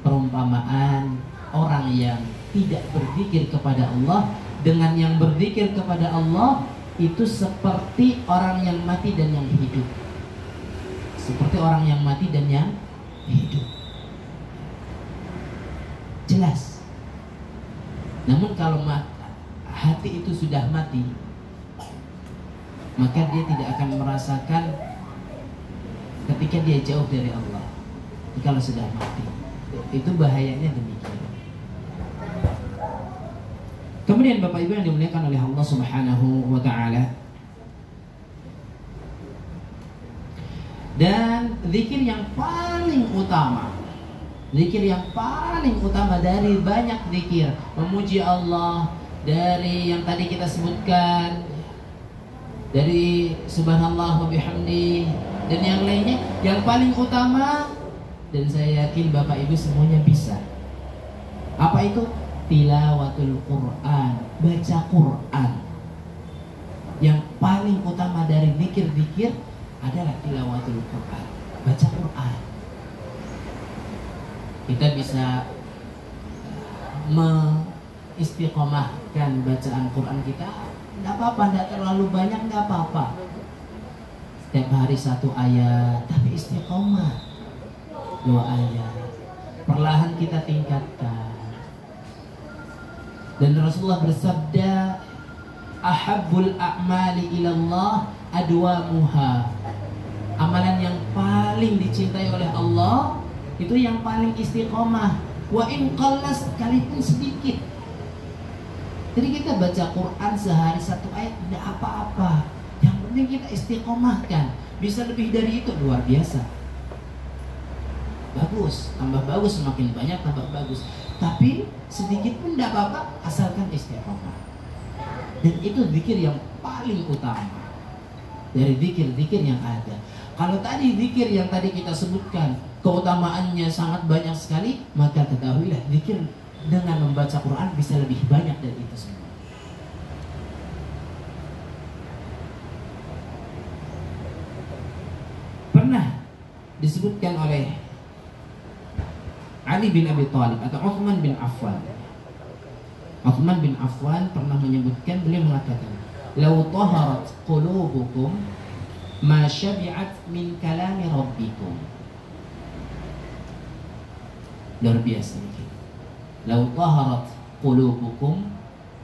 Speaker 3: Perumpamaan orang yang tidak berzikir kepada Allah dengan yang berzikir kepada Allah itu seperti orang yang mati dan yang hidup. Seperti orang yang mati dan yang hidup. Jelas. Namun kalau hati itu sudah mati, maka dia tidak akan merasakan ketika dia jauh dari Allah. Kalau sudah mati, Itu bahayanya demikian. Kemudian Bapak Ibu yang dimuliakan oleh Allah Subhanahu wa taala, dan zikir yang paling utama, zikir yang paling utama dari banyak zikir, memuji Allah, dari yang tadi kita sebutkan, dari subhanallah wa bihamdi dan yang lainnya, yang paling utama, dan saya yakin Bapak Ibu semuanya bisa. Apa itu? Tilawatul Quran, baca Quran. Yang paling utama dari zikir-zikir adalah tilawatul Quran, baca Quran. Kita bisa mengistiqomahkan bacaan Quran kita, nggak apa-apa, nggak terlalu banyak, nggak apa-apa. Setiap hari 1 ayat, tapi istiqomah 2 ayat. Perlahan kita tingkatkan. Dan Rasulullah bersabda, ahabbul a'mali ilallah adwamuha. Amalan yang paling dicintai oleh Allah itu yang paling istiqomah. Wa in qalla, sekalipun sedikit. Jadi kita baca Quran sehari 1 ayat tidak apa-apa. Yang penting kita istiqomahkan. Bisa lebih dari itu, luar biasa. Bagus, tambah bagus, semakin banyak tambah bagus. Tapi sedikit pun tidak apa-apa, asalkan istiqomah. Dan itu zikir yang paling utama dari zikir-zikir yang ada. Kalau tadi zikir yang tadi kita sebutkan keutamaannya sangat banyak sekali, maka ketahuilah zikir dengan membaca Quran bisa lebih banyak dari itu semua. Pernah disebutkan oleh Ali bin Abi Thalib atau Uthman bin Affan. Uthman bin Affan pernah menyebutkan, beliau mengatakan, "Lau taharat qulubukum ma syabi'at min kalami rabbikum." Luar biasa ini. "Lau taharat qulubukum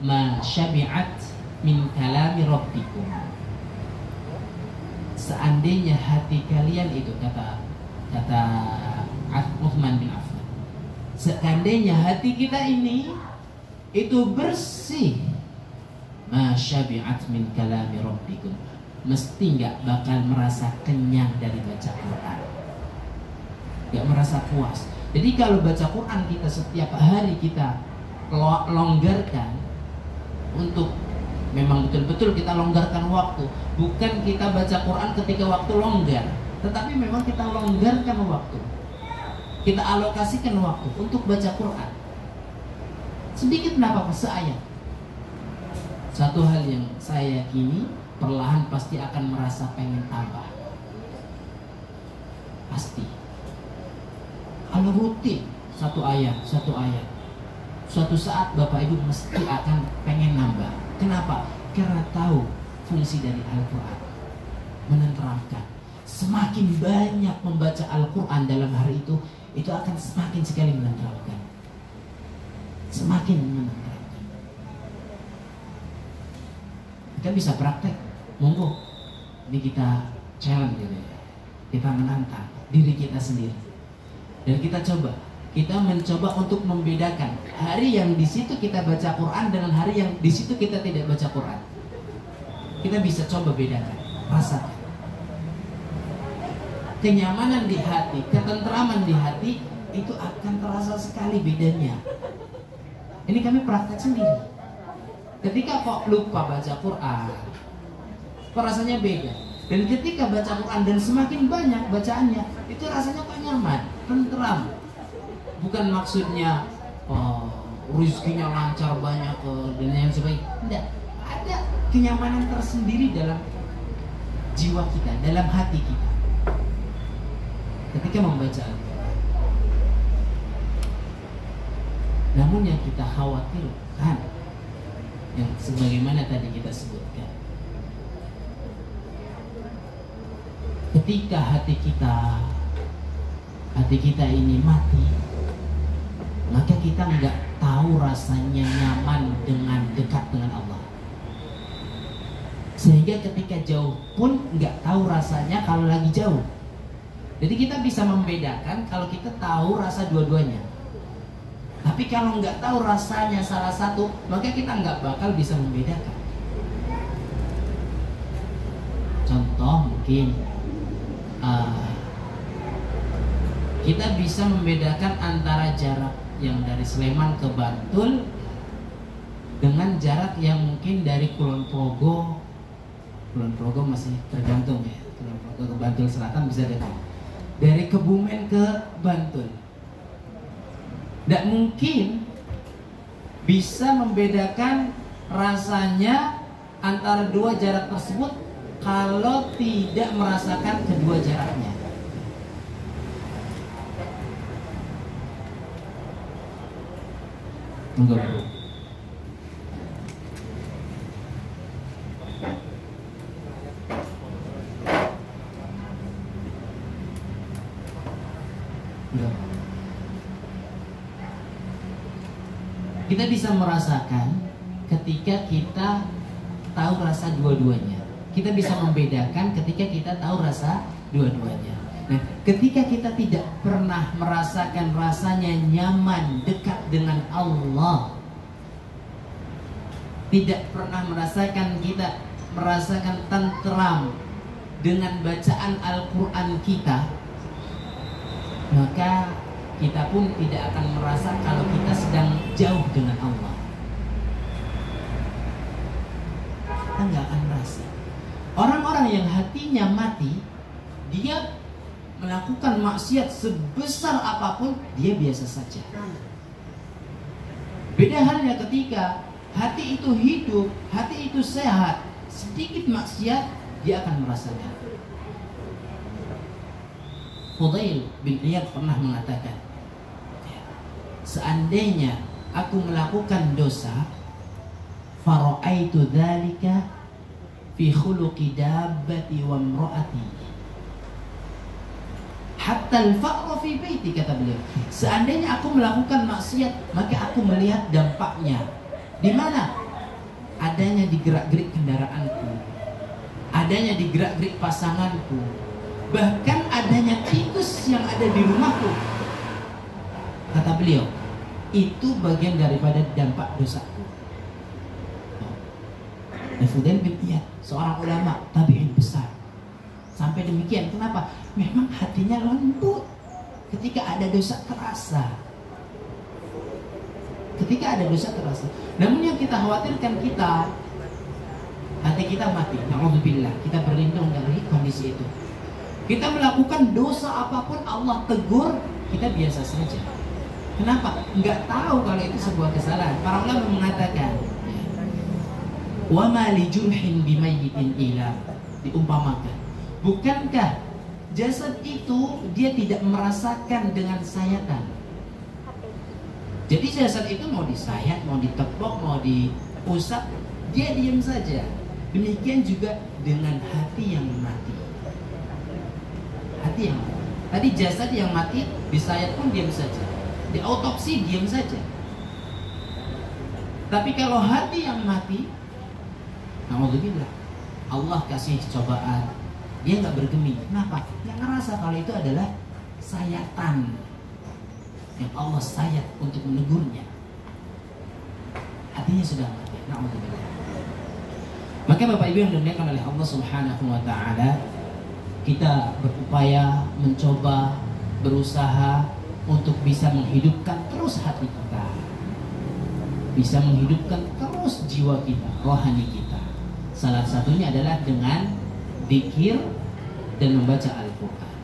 Speaker 3: ma syabi'at min kalami rabbikum." Seandainya hati kalian itu, kata Uthman bin Affan, seandainya hati kita ini itu bersih, masyabi'at min kalami rabbikum, mesti nggak bakal merasa kenyang dari baca Quran, nggak merasa puas. Jadi kalau baca Quran kita setiap hari kita longgarkan, untuk memang betul-betul kita longgarkan waktu, bukan kita baca Quran ketika waktu longgar, tetapi memang kita longgarkan waktu, kita alokasikan waktu untuk baca Quran. Sedikit kenapa, seayat. Satu hal yang saya yakini, perlahan pasti akan merasa pengen tambah. Pasti. Kalau rutin 1 ayat, suatu saat Bapak Ibu mesti akan pengen nambah. Kenapa? Karena tahu fungsi dari Al-Quran, menenteramkan. Semakin banyak membaca Al-Quran dalam hari itu akan semakin sekali menenteramkan. Semakin menenteramkan. Kita bisa praktek, monggo. Ini kita challenge gitu ya. Kita menantang diri kita sendiri. Dan kita mencoba untuk membedakan hari yang di situ kita baca Quran dengan hari yang di situ kita tidak baca Quran. Kita bisa coba bedakan, rasakan. Kenyamanan di hati, ketentraman di hati itu akan terasa sekali bedanya. Ini kami praktek sendiri. Ketika kok lupa baca Quran, rasanya beda. Dan ketika baca Quran dan semakin banyak bacaannya, itu rasanya kok nyaman, tentram. Bukan maksudnya rezekinya lancar banyak dan yang sebagainya. Tidak, ada kenyamanan tersendiri dalam jiwa kita, dalam hati kita ketika membaca Al-Quran. Namun yang kita khawatirkan, yang sebagaimana tadi kita sebutkan, ketika hati kita ini mati, maka kita nggak tahu rasanya nyaman dengan dekat dengan Allah. Sehingga ketika jauh pun nggak tahu rasanya kalau lagi jauh. Jadi kita bisa membedakan kalau kita tahu rasa dua-duanya. Tapi kalau nggak tahu rasanya salah satu, maka kita nggak bakal bisa membedakan. Contoh mungkin kita bisa membedakan antara jarak yang dari Sleman ke Bantul dengan jarak yang mungkin dari Kulon Progo masih tergantung ya, Kulon Progo ke Bantul Selatan bisa dekat, dari Kebumen ke Bantul. Tidak mungkin bisa membedakan rasanya antara dua jarak tersebut kalau tidak merasakan kedua jaraknya. Enggak, bro. Kita bisa merasakan ketika kita tahu rasa dua-duanya. Kita bisa membedakan ketika kita tahu rasa dua-duanya. Nah, ketika kita tidak pernah merasakan rasanya nyaman dekat dengan Allah, tidak pernah merasakan tentram dengan bacaan Al-Quran kita, maka kita pun tidak akan merasa kalau kita sedang jauh dengan Allah. Kita nggak akan merasa. Orang-orang yang hatinya mati, dia melakukan maksiat sebesar apapun, dia biasa saja. Beda halnya ketika hati itu hidup, hati itu sehat, sedikit maksiat dia akan merasakan. Fudail bin Iyad pernah mengatakan, seandainya aku melakukan dosa, fara'aitu dzalika fi khuluqi dabbati wa imra'ati hatta al-fa'ra fi baiti, kata beliau. Seandainya aku melakukan maksiat, maka aku melihat dampaknya. Di mana? Adanya di gerak-gerik kendaraanku, adanya di gerak-gerik pasanganku, bahkan adanya tikus yang ada di rumahku. Kata beliau, itu bagian daripada dampak dosaku. Fudail bin Iyad, seorang ulama tabi'in besar, sampai demikian. Kenapa? Memang hatinya lembut. Ketika ada dosa terasa. Namun yang kita khawatirkan, hati kita mati. Na'udzubillah, kita berlindung dari kondisi itu. Kita melakukan dosa apapun, Allah tegur, kita biasa saja. Kenapa? Nggak tahu kalau itu sebuah kesalahan. Para ulama mengatakan, wa ma li jurhin bimayyitin ilam, diumpamakan, bukankah jasad itu dia tidak merasakan dengan sayatan? Jadi jasad itu mau disayat, mau ditepok, mau diusap, dia diam saja. Demikian juga dengan hati yang mati. Tadi jasad yang mati disayat pun diam saja, diautopsi diam saja. Tapi kalau hati yang mati, alhamdulillah, Allah kasih cobaan, dia nggak bergeming. Kenapa? Nggak ngerasa kalau itu adalah sayatan yang Allah sayat untuk menegurnya. Hatinya sudah mati. Alhamdulillah. Maka Bapak Ibu yang dimuliakan oleh Allah Subhanahu wa Ta'ala, kita berupaya, mencoba, berusaha untuk bisa menghidupkan terus hati kita, bisa menghidupkan terus jiwa kita, rohani kita. Salah satunya adalah dengan zikir dan membaca Al-Quran.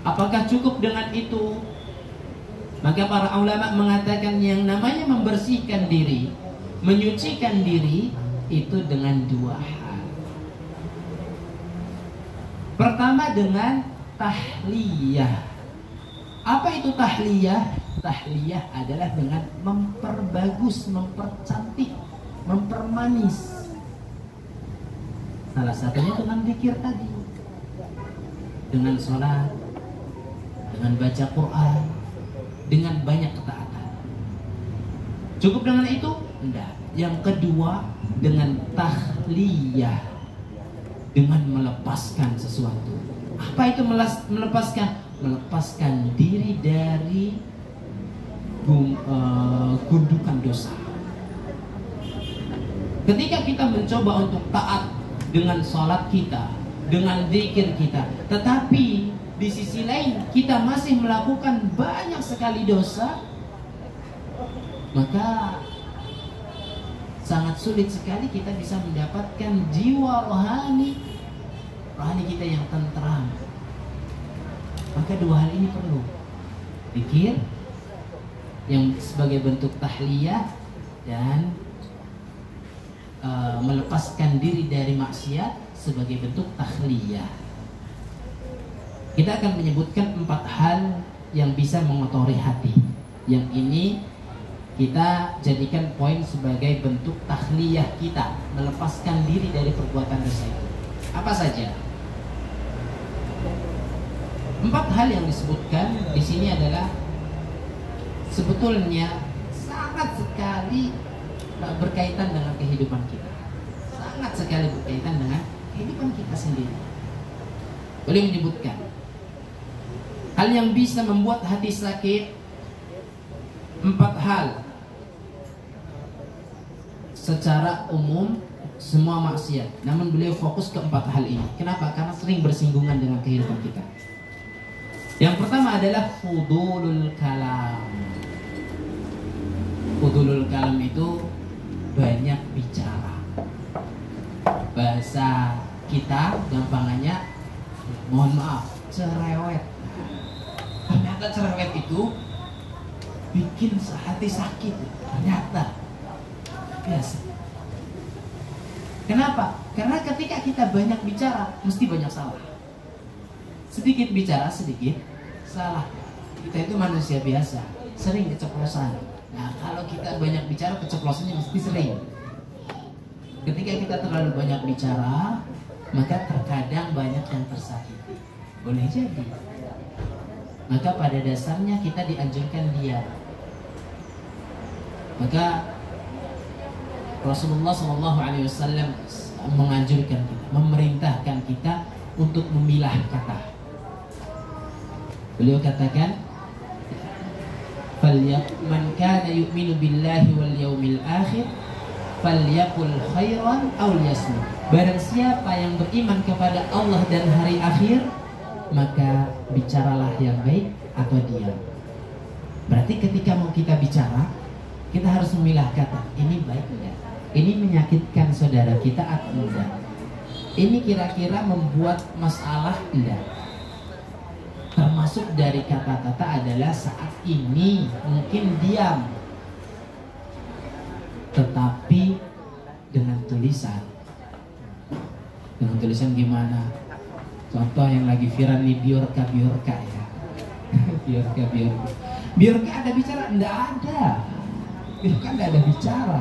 Speaker 3: Apakah cukup dengan itu? Maka para ulama mengatakan yang namanya membersihkan diri, menyucikan diri itu dengan dua hal. Pertama dengan tahliyah. Apa itu tahliyah? Tahliyah adalah dengan memperbagus, mempercantik, mempermanis. Salah satunya dengan zikir tadi, dengan sholat, dengan baca Quran, dengan banyak ketaatan. Cukup dengan itu? Enggak. Yang kedua dengan tahliyah. dengan melepaskan sesuatu. Apa itu melepaskan? Melepaskan diri dari gundukan dosa. Ketika kita mencoba untuk taat dengan sholat kita, dengan zikir kita, tetapi di sisi lain kita masih melakukan banyak sekali dosa, maka sangat sulit sekali kita bisa mendapatkan jiwa rohani kita yang tenteram. Maka dua hal ini perlu. Zikir yang sebagai bentuk tahliyah dan melepaskan diri dari maksiat sebagai bentuk tahliyah. Kita akan menyebutkan 4 hal yang bisa mengotori hati. Yang ini kita jadikan poin sebagai bentuk tahliyah kita, melepaskan diri dari perbuatan dosa itu. Apa saja? 4 hal yang disebutkan di sini adalah sebetulnya sangat sekali berkaitan dengan kehidupan kita. Sangat sekali berkaitan dengan kehidupan kita sendiri. Boleh menyebutkan hal yang bisa membuat hati sakit. 4 hal secara umum, semua maksiat. Namun beliau fokus ke 4 hal ini. Kenapa? Karena sering bersinggungan dengan kehidupan kita. Yang pertama adalah fudulul kalam. Fudulul kalam itu banyak bicara. Bahasa kita gampangannya, mohon maaf, cerewet. Ternyata cerewet itu bikin hati sakit. Ternyata biasa. Kenapa? Karena ketika kita banyak bicara, mesti banyak salah. Sedikit bicara, sedikit salah. Kita itu manusia biasa, sering keceplosan. Nah, kalau kita banyak bicara, keceplosannya mesti sering. Ketika kita terlalu banyak bicara, maka terkadang banyak yang tersakiti. Boleh jadi. Maka pada dasarnya kita dianjurkan diam. Maka Rasulullah SAW menganjurkan kita, memerintahkan kita untuk memilah kata. Beliau katakan, "Man kana yu'minu billahi wal yawmil akhir falyaqul khairan aw liyasmut." Barang siapa yang beriman kepada Allah dan hari akhir, maka bicaralah yang baik atau diam. Berarti ketika mau kita bicara, kita harus memilah kata. Ini baik enggak? Ini menyakitkan saudara kita atau enggak? Ini kira-kira membuat masalah enggak? Termasuk dari kata-kata adalah saat ini mungkin diam, tetapi dengan tulisan. Dengan tulisan gimana? Contoh yang lagi viral nih, Biorka ya. Biorka ada bicara? Enggak ada. Biorka enggak ada bicara.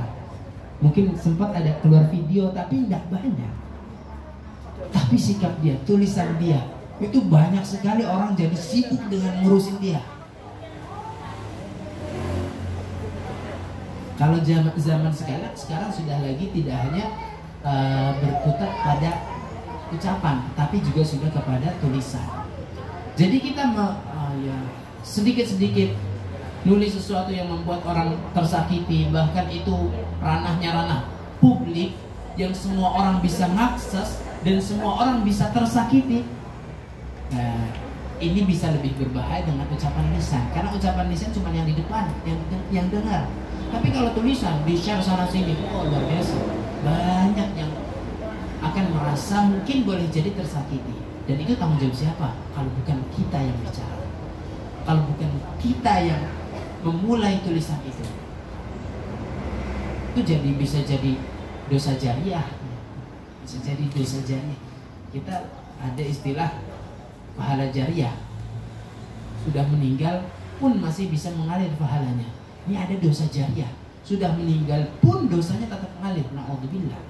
Speaker 3: Mungkin sempat ada keluar video tapi enggak banyak. Tapi sikap dia, tulisan dia, itu banyak sekali orang jadi sibuk dengan ngurusin dia. Kalau zaman sekarang sudah lagi tidak hanya berkutat pada ucapan, tapi juga sudah kepada tulisan. Jadi kita sedikit-sedikit nulis sesuatu yang membuat orang tersakiti, bahkan itu ranahnya ranah publik yang semua orang bisa mengakses dan semua orang bisa tersakiti. Nah, ini bisa lebih berbahaya dengan ucapan lisan, karena ucapan lisan cuma yang di depan, yang dengar. Tapi kalau tulisan di share sana sini, oh luar biasa, banyak yang akan merasa mungkin boleh jadi tersakiti. Dan itu tanggung jawab siapa? Kalau bukan kita yang bicara, kalau bukan kita yang memulai tulisan itu bisa jadi dosa jariah, bisa jadi dosa jariah. Kita ada istilah pahala jariah, sudah meninggal pun masih bisa mengalir pahalanya. Ini ada dosa jariah, sudah meninggal pun dosanya tetap mengalir. Na'udzubillah.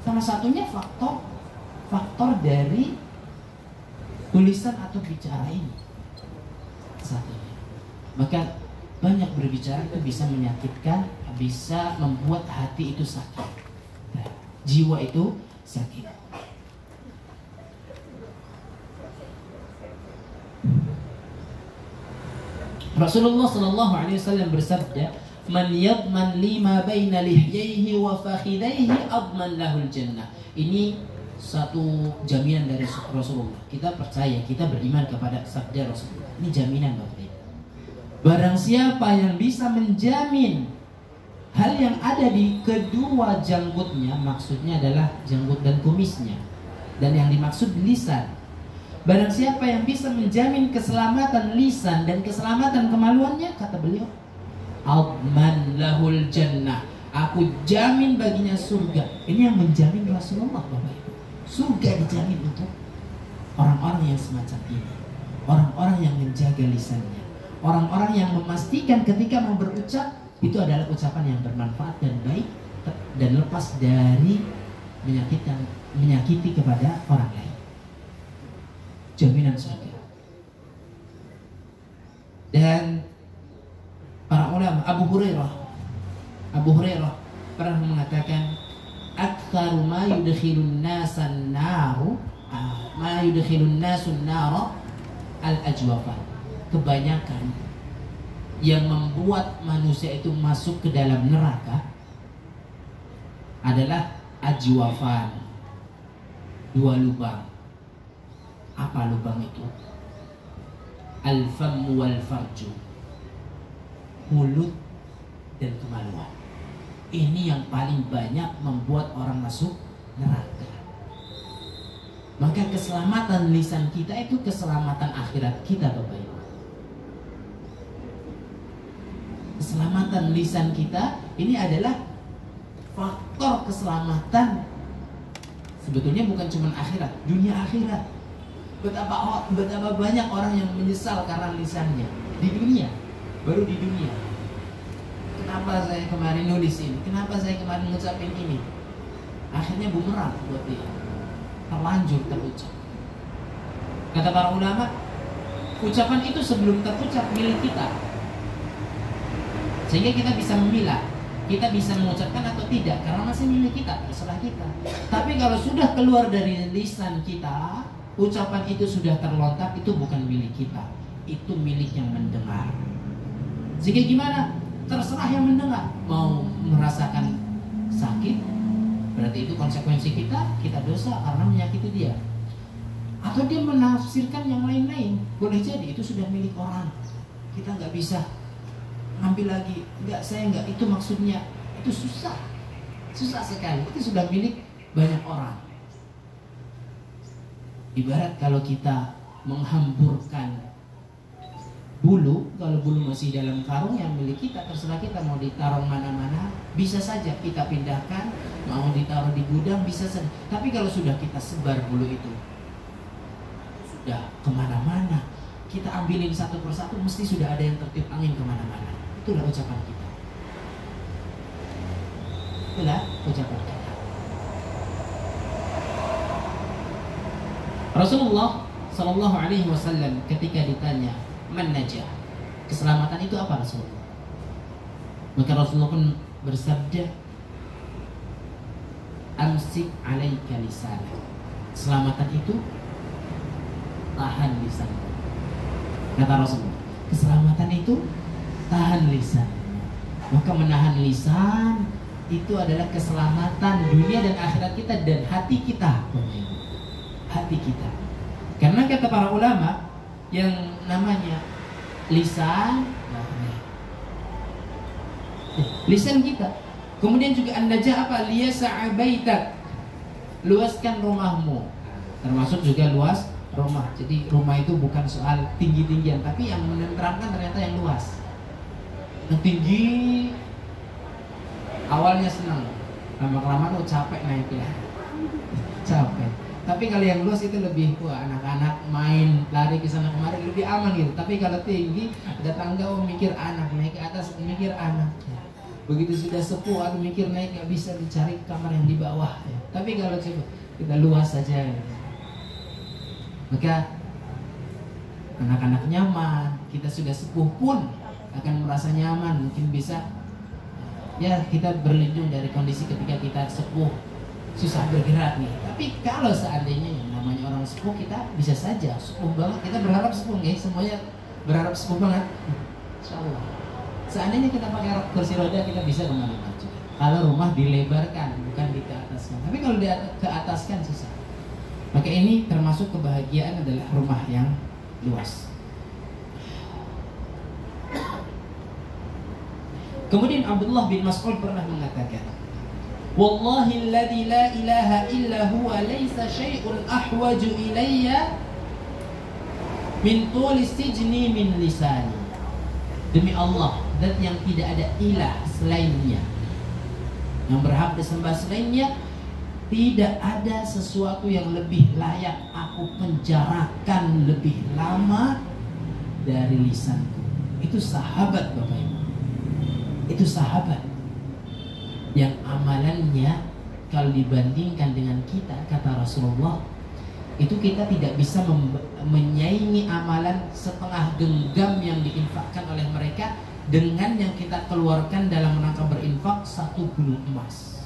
Speaker 3: Salah satunya faktor dari tulisan atau bicara ini satunya. Maka banyak berbicara itu bisa menyakitkan, bisa membuat hati itu sakit, jiwa itu sakit. Rasulullah Shallallahu Alaihi Wasallam bersabda, "Man yadman lima baina lihyaihi wa fakhidaihi adman lahul jannah." Ini satu jaminan dari Rasulullah. Kita percaya, kita beriman kepada sabda Rasulullah. Ini jaminan Bapak Ibu. Barang siapa yang bisa menjamin hal yang ada di kedua janggutnya, maksudnya adalah janggut dan kumisnya, dan yang dimaksud lisan. Barang siapa yang bisa menjamin keselamatan lisan dan keselamatan kemaluannya, kata beliau, adman lahul jannah, aku jamin baginya surga. Ini yang menjamin Rasulullah, Bapak Ibu. Surga dijamin untuk orang-orang yang semacam ini, orang-orang yang menjaga lisannya, orang-orang yang memastikan ketika mau berucap itu adalah ucapan yang bermanfaat dan baik dan lepas dari menyakiti kepada orang lain. Jaminan surga. Dan para ulama, Abu Hurairah pernah mengatakan, "Aktsaru ma yudkhilun nasan naru ma yudkhilun nasun nara al-ajwafan." Kebanyakan yang membuat manusia itu masuk ke dalam neraka adalah ajwafan, dua lubang. Apa lubang itu? Al-famu wal farju, mulut dan kemaluan. Ini yang paling banyak membuat orang masuk neraka. Maka keselamatan lisan kita itu keselamatan akhirat kita, Bapak Ibu. Keselamatan lisan kita ini adalah faktor keselamatan. Sebetulnya bukan cuma akhirat, dunia akhirat. Betapa banyak orang yang menyesal karena lisannya di dunia, baru di dunia. Kenapa saya kemarin nulis ini? Kenapa saya kemarin ngucapin ini? Akhirnya bumerang buat dia, terlanjur terucap. Kata para ulama, ucapan itu sebelum terucap milik kita, sehingga kita bisa memilah, kita bisa mengucapkan atau tidak, karena masih milik kita, terserah kita. Tapi kalau sudah keluar dari lisan kita, ucapan itu sudah terlontar, itu bukan milik kita, itu milik yang mendengar. Sehingga gimana? Terserah yang mendengar. Mau merasakan sakit, berarti itu konsekuensi kita dosa karena menyakiti dia. Atau dia menafsirkan yang lain-lain, boleh jadi itu sudah milik orang. Kita nggak bisa ngambil lagi. Enggak, saya nggak, itu maksudnya. Itu susah sekali. Itu sudah milik banyak orang. Ibarat kalau kita menghamburkan bulu, kalau bulu masih dalam karung yang milik kita, terserah kita mau ditaruh mana-mana, bisa saja kita pindahkan, mau ditaruh di gudang, bisa saja. Tapi kalau sudah kita sebar bulu itu, sudah kemana-mana, kita ambilin satu persatu, mesti sudah ada yang tertiup angin kemana-mana. Itulah ucapan kita. Itulah ucapan kita. Rasulullah Sallallahu Alaihi Wasallam ketika ditanya man najah, keselamatan itu apa Rasulullah? Maka Rasulullah pun bersabda, amsik alaika lisanak. Keselamatan itu tahan lisan. Kata Rasulullah, keselamatan itu tahan lisan. Maka menahan lisan itu adalah keselamatan dunia dan akhirat kita dan hati kita. Hati kita. Karena kata para ulama, yang namanya lisan kita. Kemudian juga an-najah apa? Liyasa'a baitak, luaskan rumahmu. Termasuk juga luas rumah. Jadi rumah itu bukan soal tinggi-tinggian, tapi yang menerangkan ternyata yang luas. Yang tinggi awalnya senang, lama-kelamaan capek naiknya. Capek. Tapi kalau yang luas itu lebih, wah, anak-anak main lari ke sana kemari lebih aman gitu. Tapi kalau tinggi ada tangga, mikir anak, naik ke atas mikir anak. Begitu sudah sepuh atau mikir naik, nggak bisa dicari kamar yang di bawah. Tapi kalau coba kita luas saja, maka anak-anak nyaman. Kita sudah sepuh pun akan merasa nyaman. Mungkin bisa ya kita berlindung dari kondisi ketika kita sepuh, susah bergerak nih. Tapi kalau seandainya yang namanya orang sepuh, kita bisa saja sepuh banget, kita berharap sepuh, guys. Semuanya berharap sepuh banget. Insya Allah. Seandainya kita pakai kursi roda, kita bisa kembali maju. Kalau rumah dilebarkan, bukan di ataskan. Tapi kalau ke ataskan susah. Maka ini termasuk kebahagiaan adalah rumah yang luas. Kemudian Abdullah bin Mas'ud pernah mengatakan, Wallahi alladhi la ilaha illa huwa laysa syai'un ahwaju ilayya min tuli sijni min lisani. Demi Allah, zat yang tidak ada ilah selainnya, yang berhak disembah selainnya, tidak ada sesuatu yang lebih layak aku penjarakan lebih lama dari lisanku. Itu sahabat Bapak Ibu. Itu sahabat yang amalannya kalau dibandingkan dengan kita, kata Rasulullah, itu kita tidak bisa menyaingi amalan setengah genggam yang diinfakkan oleh mereka dengan yang kita keluarkan dalam rangka berinfak 1 gulung emas.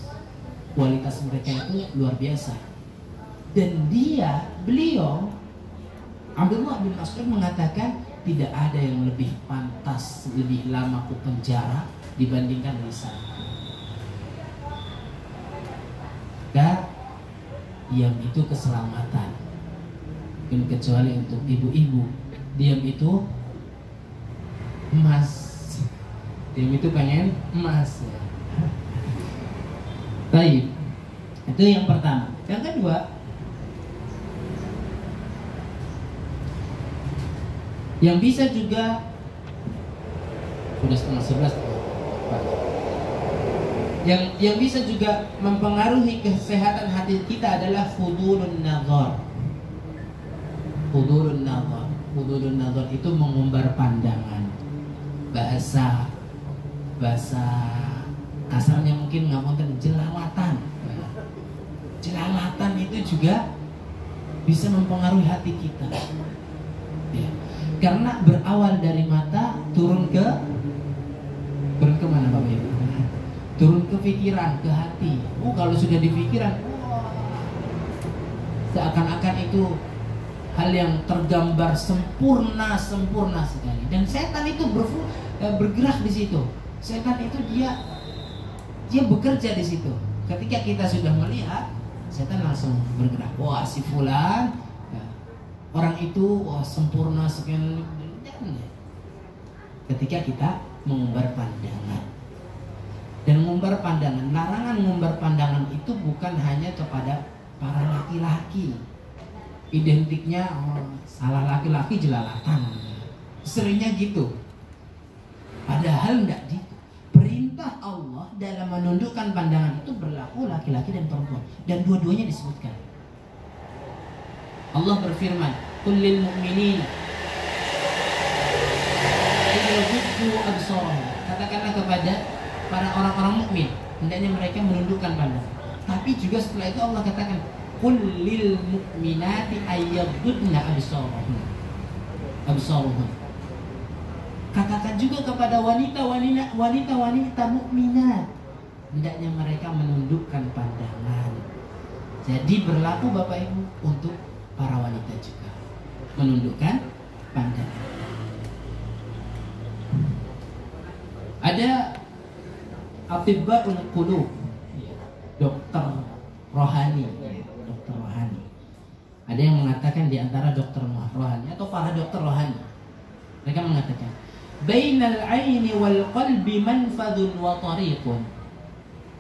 Speaker 3: Kualitas mereka itu luar biasa. Dan beliau Abdullah bin Mas'ud mengatakan, tidak ada yang lebih pantas, lebih lama ku penjara dibandingkan lisan. Dan diam itu keselamatan. Dan kecuali untuk ibu-ibu, diam itu emas. Diam itu pengen emas ya. Baik. Itu yang pertama. Yang kedua, yang bisa juga sudah setengah 11. Yang bisa juga mempengaruhi kesehatan hati kita adalah fudulun nazar. Fudulun nazar. Fudulun nazar itu mengumbar pandangan. Bahasa kasarnya mungkin ngapunten jelalatan. Jelalatan itu juga bisa mempengaruhi hati kita. Ya. Karena berawal dari mata turun ke mana Bapak Ibu? Turun ke pikiran, ke hati. Kalau sudah di pikiran, seakan-akan itu hal yang tergambar sempurna sekali. Dan setan itu bergerak di situ. Setan itu dia bekerja di situ. Ketika kita sudah melihat, setan langsung bergerak. Wah, si fulan, orang itu sempurna sekali. Ketika kita mengumbar pandangan. Dan mengumbar pandangan, larangan mengumbar pandangan itu bukan hanya kepada para laki-laki. Identiknya salah laki-laki jelalatan. Seringnya gitu. Padahal enggak gitu. Perintah Allah dalam menundukkan pandangan itu berlaku laki-laki dan perempuan. Dan dua-duanya disebutkan. Allah berfirman, "Qul lil mu'minina yaghuddu absarahum." Katakanlah kepada para orang-orang mukmin, hendaknya mereka menundukkan pandangan. Tapi juga setelah itu Allah katakan, "Qul lil mu'minati ayaghuddna absarahum." Katakan juga kepada wanita mukminat, hendaknya mereka menundukkan pandangan. Jadi berlaku Bapak Ibu untuk para wanita juga menundukkan pandangan. Ada Atibbaul Qulub, dokter rohani, dokter rohani. Ada yang mengatakan di antara dokter rohani atau para dokter rohani, mereka mengatakan, bainal aini wal qalbi manfadun wa tariqun.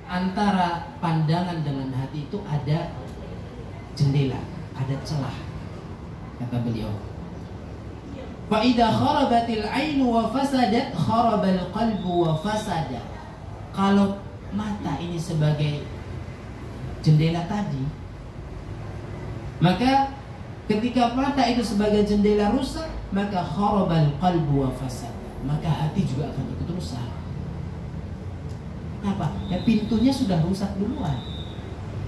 Speaker 3: Antara pandangan dengan hati itu ada jendela, ada celah, kata beliau. Fa idza kharabatil ainu wa fasadat kharabal qalbu wa fasada. Kalau mata ini sebagai jendela tadi, maka ketika mata itu sebagai jendela rusak, maka kharabal qalbu wa fasada, maka hati juga akan ikut rusak. Kenapa? Ya pintunya sudah rusak duluan.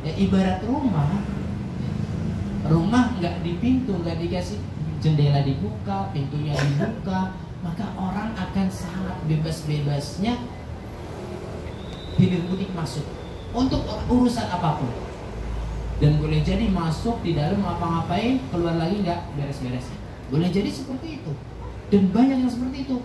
Speaker 3: Ya ibarat rumah nggak di pintu, nggak dikasih jendela dibuka, pintunya dibuka, maka orang akan sangat bebas-bebasnya hilir mudik masuk untuk urusan apapun. Dan boleh jadi masuk di dalam ngapa-ngapain, keluar lagi nggak beres-beresnya. Boleh jadi seperti itu. Dan banyak yang seperti itu.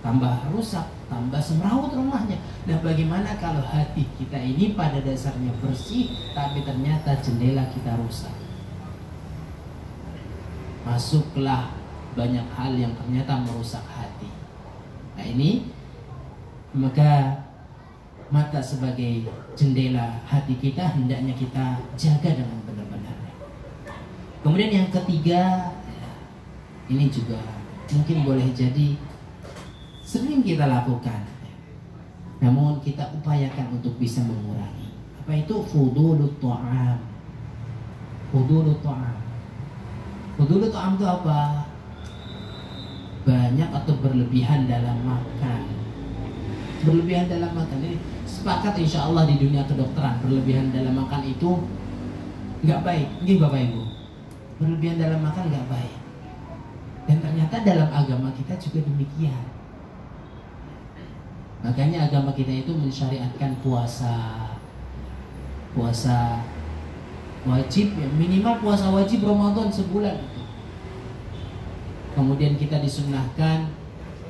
Speaker 4: tambah rusak, tambah semrawut rumahnya. Nah, bagaimana kalau hati kita ini pada dasarnya bersih, tapi ternyata jendela kita rusak? Masuklah banyak hal yang ternyata merusak hati. Nah ini, maka mata sebagai jendela hati kita hendaknya kita jaga dengan benar-benar. Kemudian yang ketiga, ini juga mungkin boleh jadi sering kita lakukan, namun kita upayakan untuk bisa mengurangi. Apa itu? Fudulut ta'am. Fudulut ta'am. Fudulut ta'am itu apa? Banyak atau berlebihan dalam makan. Berlebihan dalam makan ini sepakat insya Allah di dunia kedokteran, berlebihan dalam makan itu nggak baik. Ini Bapak Ibu, berlebihan dalam makan nggak baik. Dan ternyata dalam agama kita juga demikian. Makanya agama kita itu mensyariatkan puasa wajib, ya, minimal puasa wajib Ramadan sebulan. Kemudian kita disunnahkan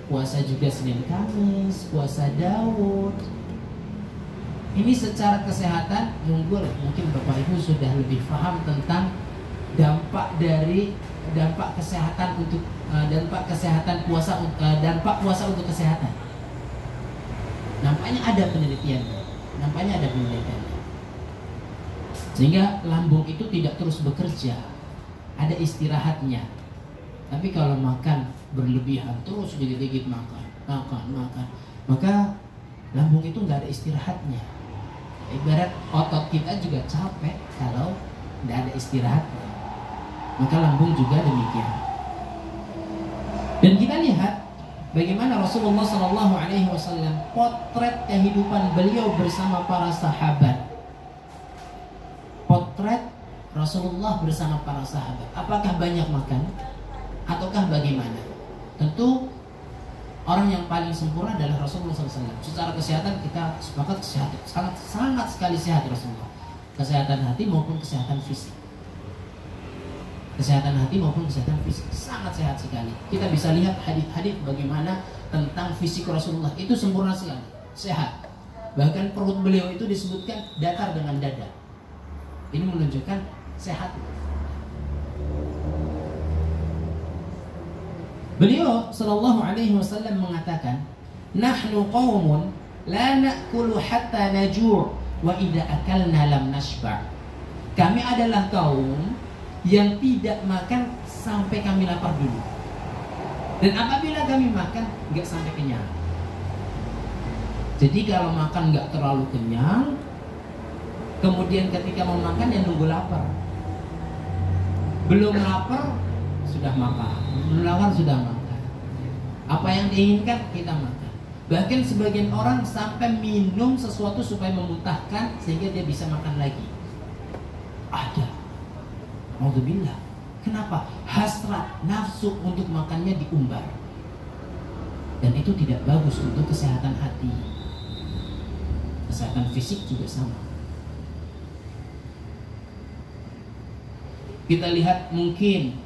Speaker 4: puasa juga Senin Kamis, puasa Daud. Ini secara kesehatan mungkin Bapak Ibu sudah lebih paham tentang dampak kesehatan untuk dampak puasa untuk kesehatan. Nampaknya ada penelitian. Sehingga lambung itu tidak terus bekerja, ada istirahatnya. Tapi kalau makan berlebihan terus dikit-dikit makan, maka lambung itu nggak ada istirahatnya. Ibarat otot kita juga capek kalau nggak ada istirahatnya, maka lambung juga demikian. Dan kita lihat bagaimana Rasulullah SAW potret kehidupan beliau bersama para sahabat. Potret Rasulullah bersama para sahabat. Apakah banyak makan? Ataukah bagaimana? Tentu orang yang paling sempurna adalah Rasulullah SAW. Secara kesehatan kita sepakat sehat, sangat sekali sehat Rasulullah. Kesehatan hati maupun kesehatan fisik. Kesehatan hati maupun kesehatan fisik sangat sehat sekali. Kita bisa lihat hadis-hadis bagaimana tentang fisik Rasulullah itu sempurna sekali, sehat. Bahkan perut beliau itu disebutkan datar dengan dada. Ini menunjukkan sehat. Beliau sallallahu alaihi wasallam mengatakan, "Nahnu qaumun la na'kulu hatta najur' wa idza akalna lam nashba'." Kami adalah kaum yang tidak makan sampai kami lapar dulu. Dan apabila kami makan nggak sampai kenyang. Jadi kalau makan nggak terlalu kenyang, kemudian ketika mau makan ya nunggu lapar. Belum lapar sudah makan, belum lapar sudah makan. Apa yang diinginkan kita makan. Bahkan sebagian orang sampai minum sesuatu supaya memuntahkan sehingga dia bisa makan lagi. Ada. Alhamdulillah. Kenapa? Hasrat, nafsu untuk makannya diumbar. Dan itu tidak bagus untuk kesehatan hati. Kesehatan fisik juga sama. Kita lihat mungkin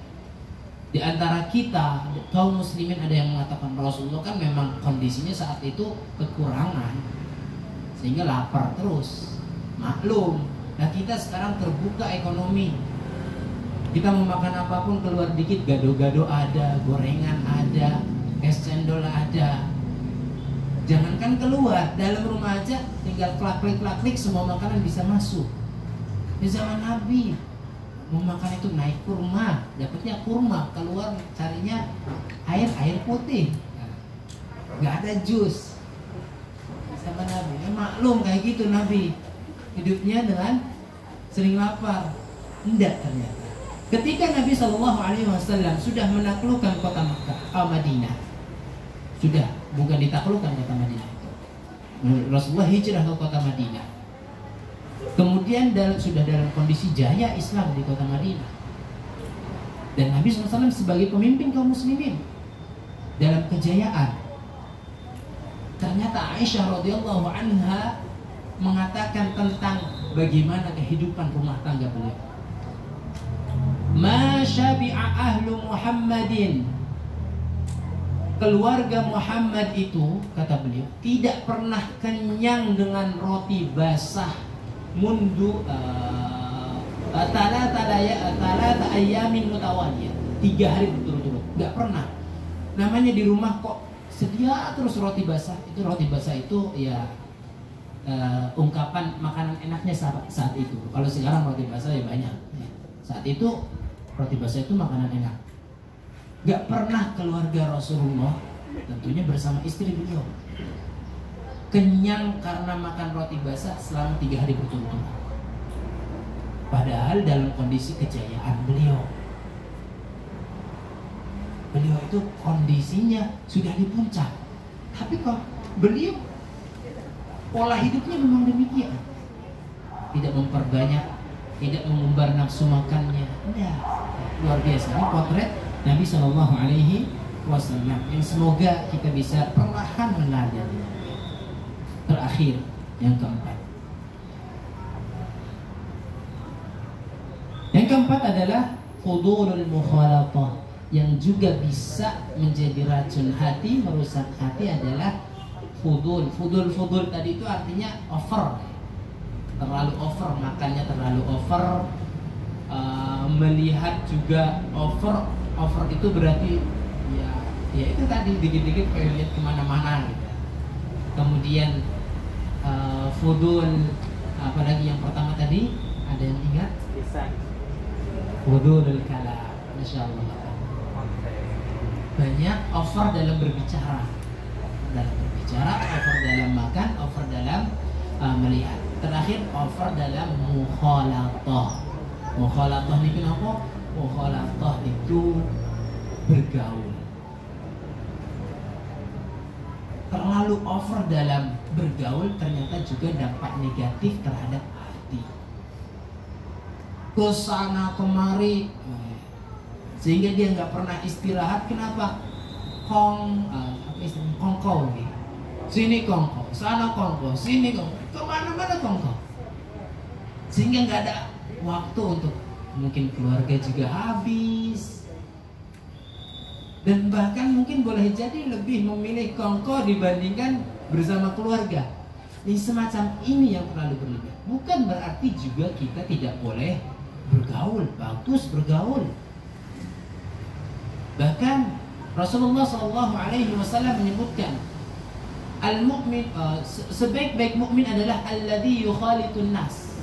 Speaker 4: di antara kita kaum muslimin ada yang mengatakan Rasulullah kan memang kondisinya saat itu kekurangan sehingga lapar terus. Maklum. Nah kita sekarang terbuka ekonomi. Kita mau makan apapun keluar dikit gado-gado ada, gorengan ada, es cendol ada. Jangankan keluar, dalam rumah aja tinggal klak-klik semua makanan bisa masuk. Di zaman Nabi mau makan itu naik kurma, dapatnya kurma, keluar carinya air putih, nggak ada jus. Sama Nabi, maklum kayak gitu Nabi hidupnya dengan sering lapar. Enggak ternyata. Ketika Nabi SAW sudah menaklukkan kota Madinah, sudah bukan ditaklukkan kota Madinah itu, Rasulullah hijrah ke kota Madinah. Kemudian sudah dalam kondisi jaya Islam di kota Madinah. Dan Nabi SAW sebagai pemimpin kaum muslimin dalam kejayaan. Ternyata Aisyah radhiyallahu anha mengatakan tentang bagaimana kehidupan rumah tangga beliau. Ma syabi'a ahlu Muhammadin keluarga Muhammad itu, kata beliau, tidak pernah kenyang dengan roti basah mundu talata ayamin mutawaliyah, 3 hari berturut-turut, nggak pernah. Namanya di rumah kok sedia terus roti basah. Itu roti basah itu ya ungkapan makanan enaknya saat itu. Kalau sekarang roti basah ya banyak. Saat itu roti basah itu makanan enak. Gak pernah keluarga Rasulullah, tentunya bersama istri beliau, kenyang karena makan roti basah selama 3 hari berturut-turut. Padahal dalam kondisi kejayaan beliau itu kondisinya sudah di puncak. Tapi kok beliau pola hidupnya memang demikian. Tidak memperbanyak, tidak mengumbar nafsu makannya. Enggak. Luar biasa. Ini potret Nabi Shallallahu Alaihi Wasallam yang semoga kita bisa perlahan meneladani. Terakhir, yang keempat. Yang keempat adalah fudulul mukhalatah, yang juga bisa menjadi racun hati, merusak hati adalah fudul. Fudul tadi itu artinya over, terlalu over, makannya terlalu over, melihat juga over itu berarti ya itu tadi dikit-dikit pengen lihat kemana-mana gitu. Kemudian fudul, apalagi yang pertama tadi, ada yang ingat? Fudulul kalam, masya Allah. Banyak over dalam berbicara, over dalam makan, over dalam melihat. Terakhir over dalam mukhalatah. Mukhalatah ini kenapa? Mukhalatah itu bergaul. Terlalu over dalam bergaul ternyata juga dampak negatif terhadap hati. Kesana kemari, sehingga dia nggak pernah istirahat. Kenapa? Kongkow nih. Sini kongkow, sana kongkow, sini kongkow, kemana-mana kongkow. Sehingga nggak ada waktu untuk mungkin keluarga juga habis. Dan bahkan mungkin boleh jadi lebih memilih kongkow dibandingkan bersama keluarga. Ini semacam ini yang terlalu berlebihan. Bukan berarti juga kita tidak boleh bergaul, bagus bergaul. Bahkan Rasulullah SAW menyebutkan al-mu'min, sebaik-baik mukmin adalah alladzi yukhalitun nas.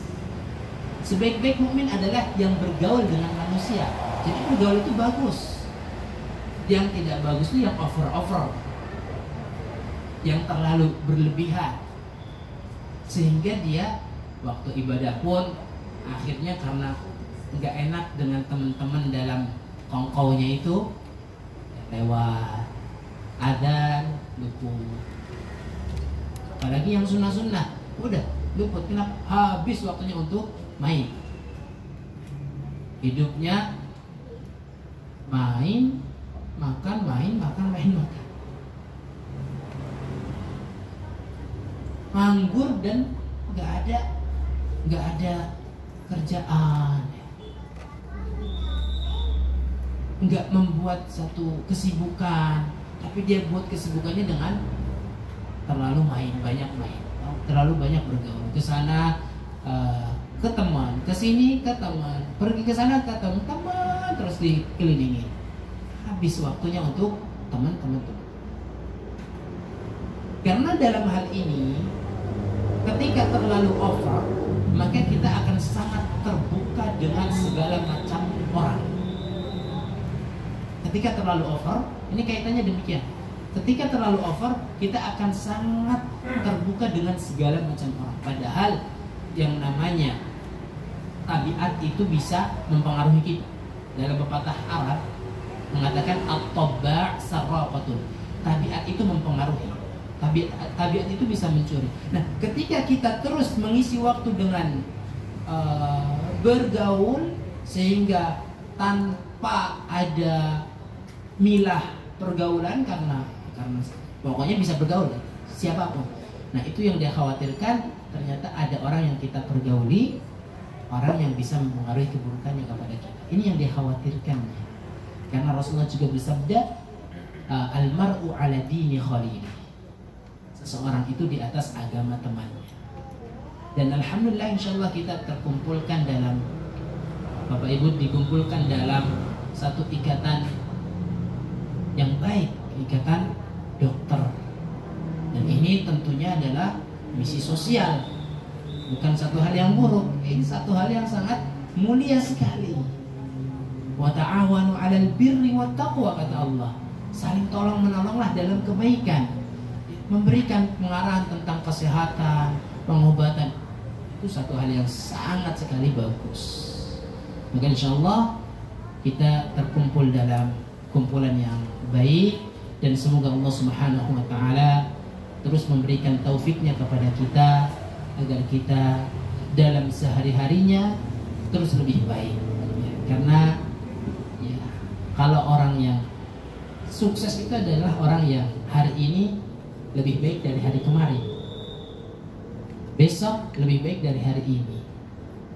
Speaker 4: Sebaik-baik mukmin adalah yang bergaul dengan manusia. Jadi bergaul itu bagus. Yang tidak bagus itu yang over, yang terlalu berlebihan, sehingga dia waktu ibadah pun akhirnya karena nggak enak dengan teman-teman dalam kongkownya itu, lewat adzan luput. Apalagi yang sunnah-sunnah udah luput. Kenapa? Habis waktunya untuk main. Hidupnya main, makan, main, makan, main, makan. Nganggur dan nggak ada kerjaan, nggak membuat satu kesibukan, tapi dia buat kesibukannya dengan terlalu main, banyak main, terlalu banyak bergaul, ke sana ke teman, ke sini ke teman, pergi ke sana ke teman, terus dikelilingi. Habis waktunya untuk teman-teman. Karena dalam hal ini, ketika terlalu over, maka kita akan sangat terbuka dengan segala macam orang. Ketika terlalu over, ini kaitannya demikian. Ketika terlalu over, kita akan sangat terbuka dengan segala macam orang. Padahal yang namanya tabiat itu bisa mempengaruhi kita. Dalam pepatah Arab mengatakan at-tabba' sarraqatun. Tabiat itu mempengaruhi. Tabiat itu bisa mencuri. Nah, ketika kita terus mengisi waktu dengan bergaul, sehingga tanpa ada milah pergaulan, karena pokoknya bisa bergaul siapapun. Nah, itu yang dia khawatirkan. Ternyata ada orang yang kita pergauli, orang yang bisa mempengaruhi keburukannya kepada kita. Ini yang dia khawatirkan. Karena Rasulullah juga bersabda, Almar'u ala dini khalili. Seseorang itu di atas agama temannya. Dan alhamdulillah insyaallah kita terkumpulkan dalam, Bapak Ibu dikumpulkan dalam satu ikatan yang baik, ikatan dokter. Dan ini tentunya adalah misi sosial, bukan satu hal yang buruk. Ini satu hal yang sangat mulia sekali. Wa ta'awanu 'alal birri wat taqwa, kata Allah. Saling tolong menolonglah dalam kebaikan. Memberikan pengarahan tentang kesehatan, pengobatan, itu satu hal yang sangat sekali bagus. Maka insyaallah kita terkumpul dalam kumpulan yang baik, dan semoga Allah Subhanahu wa taala terus memberikan taufiknya kepada kita agar kita dalam sehari-harinya terus lebih baik. Ya, karena ya, kalau orang yang sukses itu adalah orang yang hari ini lebih baik dari hari kemarin, besok lebih baik dari hari ini.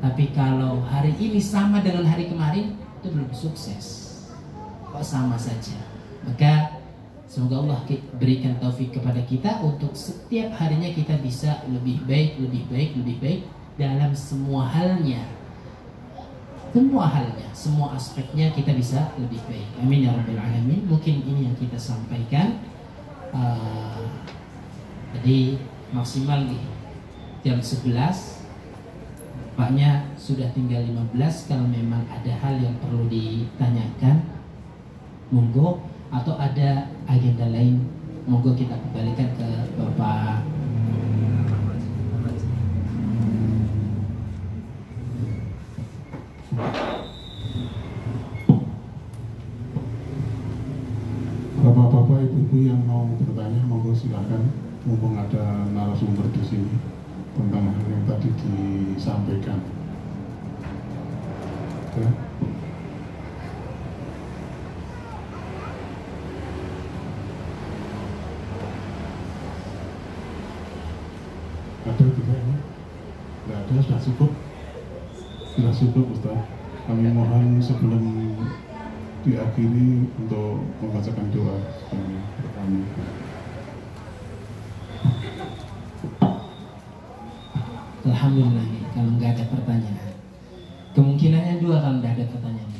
Speaker 4: Tapi kalau hari ini sama dengan hari kemarin, itu belum sukses. Kok sama saja? Maka semoga Allah berikan taufik kepada kita untuk setiap harinya kita bisa lebih baik, lebih baik, lebih baik dalam semua halnya. Semua halnya, semua aspeknya kita bisa lebih baik. Amin ya rabbal alamin. Mungkin ini yang kita sampaikan. Jadi maksimal nih jam 11. Nampaknya sudah tinggal 15. Kalau memang ada hal yang perlu ditanyakan, monggo. Atau ada agenda lain, monggo kita kembalikan ke Bapak.
Speaker 1: Bapak-bapak, ibu-ibu yang mau bertanya, monggo silakan. Mumpung ada narasumber di sini tentang hal yang tadi disampaikan. Ya. Ada tidak ini? Tidak ada, sudah cukup. Sudah cukup Ustaz. Kami mohon sebelum diakhiri untuk membacakan doa kami.
Speaker 4: Alhamdulillah, kalau nggak ada pertanyaan, kemungkinannya dua kalau nggak ada pertanyaan.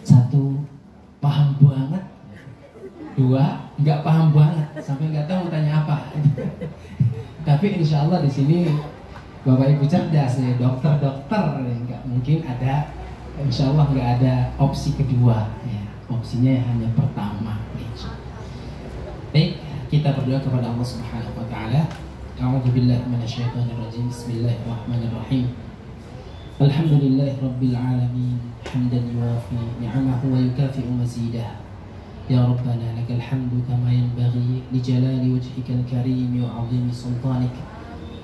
Speaker 4: Satu, paham banget. Dua, nggak paham banget sampai nggak tahu mau tanya apa. Tapi insya Allah di sini Bapak Ibu cerdas ya, dokter-dokter ya, nggak mungkin ada. Insya Allah nggak ada opsi kedua ya, opsinya hanya pertama. Baik, kita berdoa kepada Allah Subhanahu Wa Taala. A'udzubillahi minasyaitonirrajim. Bismillahirrahmanirrahim. Alhamdulillahi rabbil alamin, hamdan yuwafi ni'amahu wa yukafi'u mazidah. Ya Rabbana lakal hamdu kama yanbaghi li jalali wajhikal karim wa 'azimi sultanik.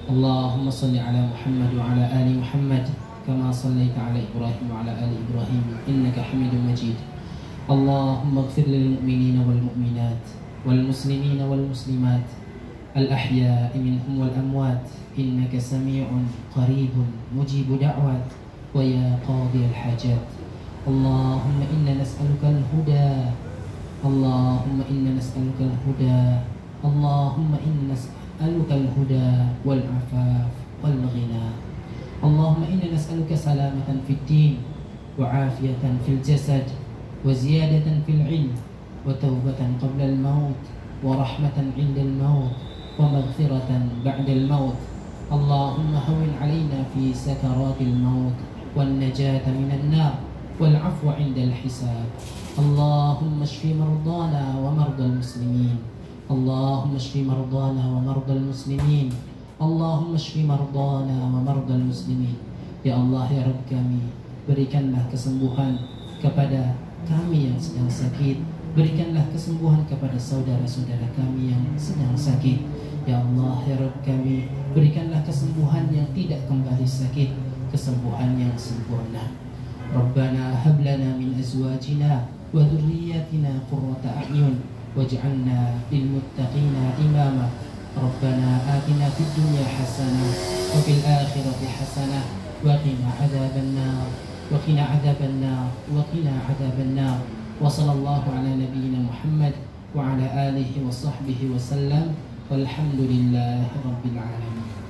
Speaker 4: Allahumma shalli ala Muhammad wa ala ali Muhammad kama shallaita ala Ibrahim wa ala ali Ibrahim innaka Hamidum Majid. Allahumma ighfir lil mu'minina wal mu'minat wal muslimina wal muslimat al-ahya'i minhum wal amwat innaka sami'un qaribun mujibu da'wat wa ya qadiyal hajat. Allahumma inna nas'aluka al-huda, Allahumma inna nas'aluka al-huda, Allahumma inna nas'aluka al-huda wal afaf wal ghina. Allahumma inna nas'aluka salamatan fid din wa afiyatan fil jasad wa ziyadatan fil ilm wa tawbatan qabla al-maut wa rahmatan 'inda al-maut ومغفرة بعد الموت. اللهم هون علينا في سكرات الموت والنجاة من النار والعفو عند الحساب. اللهم اشف مرضانا ومرضى المسلمين. اللهم اشف مرضانا ومرضى المسلمين. اللهم اشف مرضانا ومرضى المسلمين. Ya Allah, ya Rabb kami, berikanlah kesembuhan kepada kami yang sedang sakit. Berikanlah kesembuhan kepada saudara-saudara kami yang sedang sakit. Ya Allah, ya Rabb kami, berikanlah kesembuhan yang tidak kembali sakit, kesembuhan yang sempurna. Rabbana hab lana min azwajina wa dhurriyyatina qurrata a'yun waj'alna lil muttaqina imama. Rabbana atina fid dunya hasanah wa fil akhirati hasanah wa qina adzaban nar wa qina adzaban nar wa qina adzaban nar. Wa sallallahu ala nabiyyina Muhammad wa ala alihi wa sahbihi wa sallam. Walhamdulillahi rabbil alamin.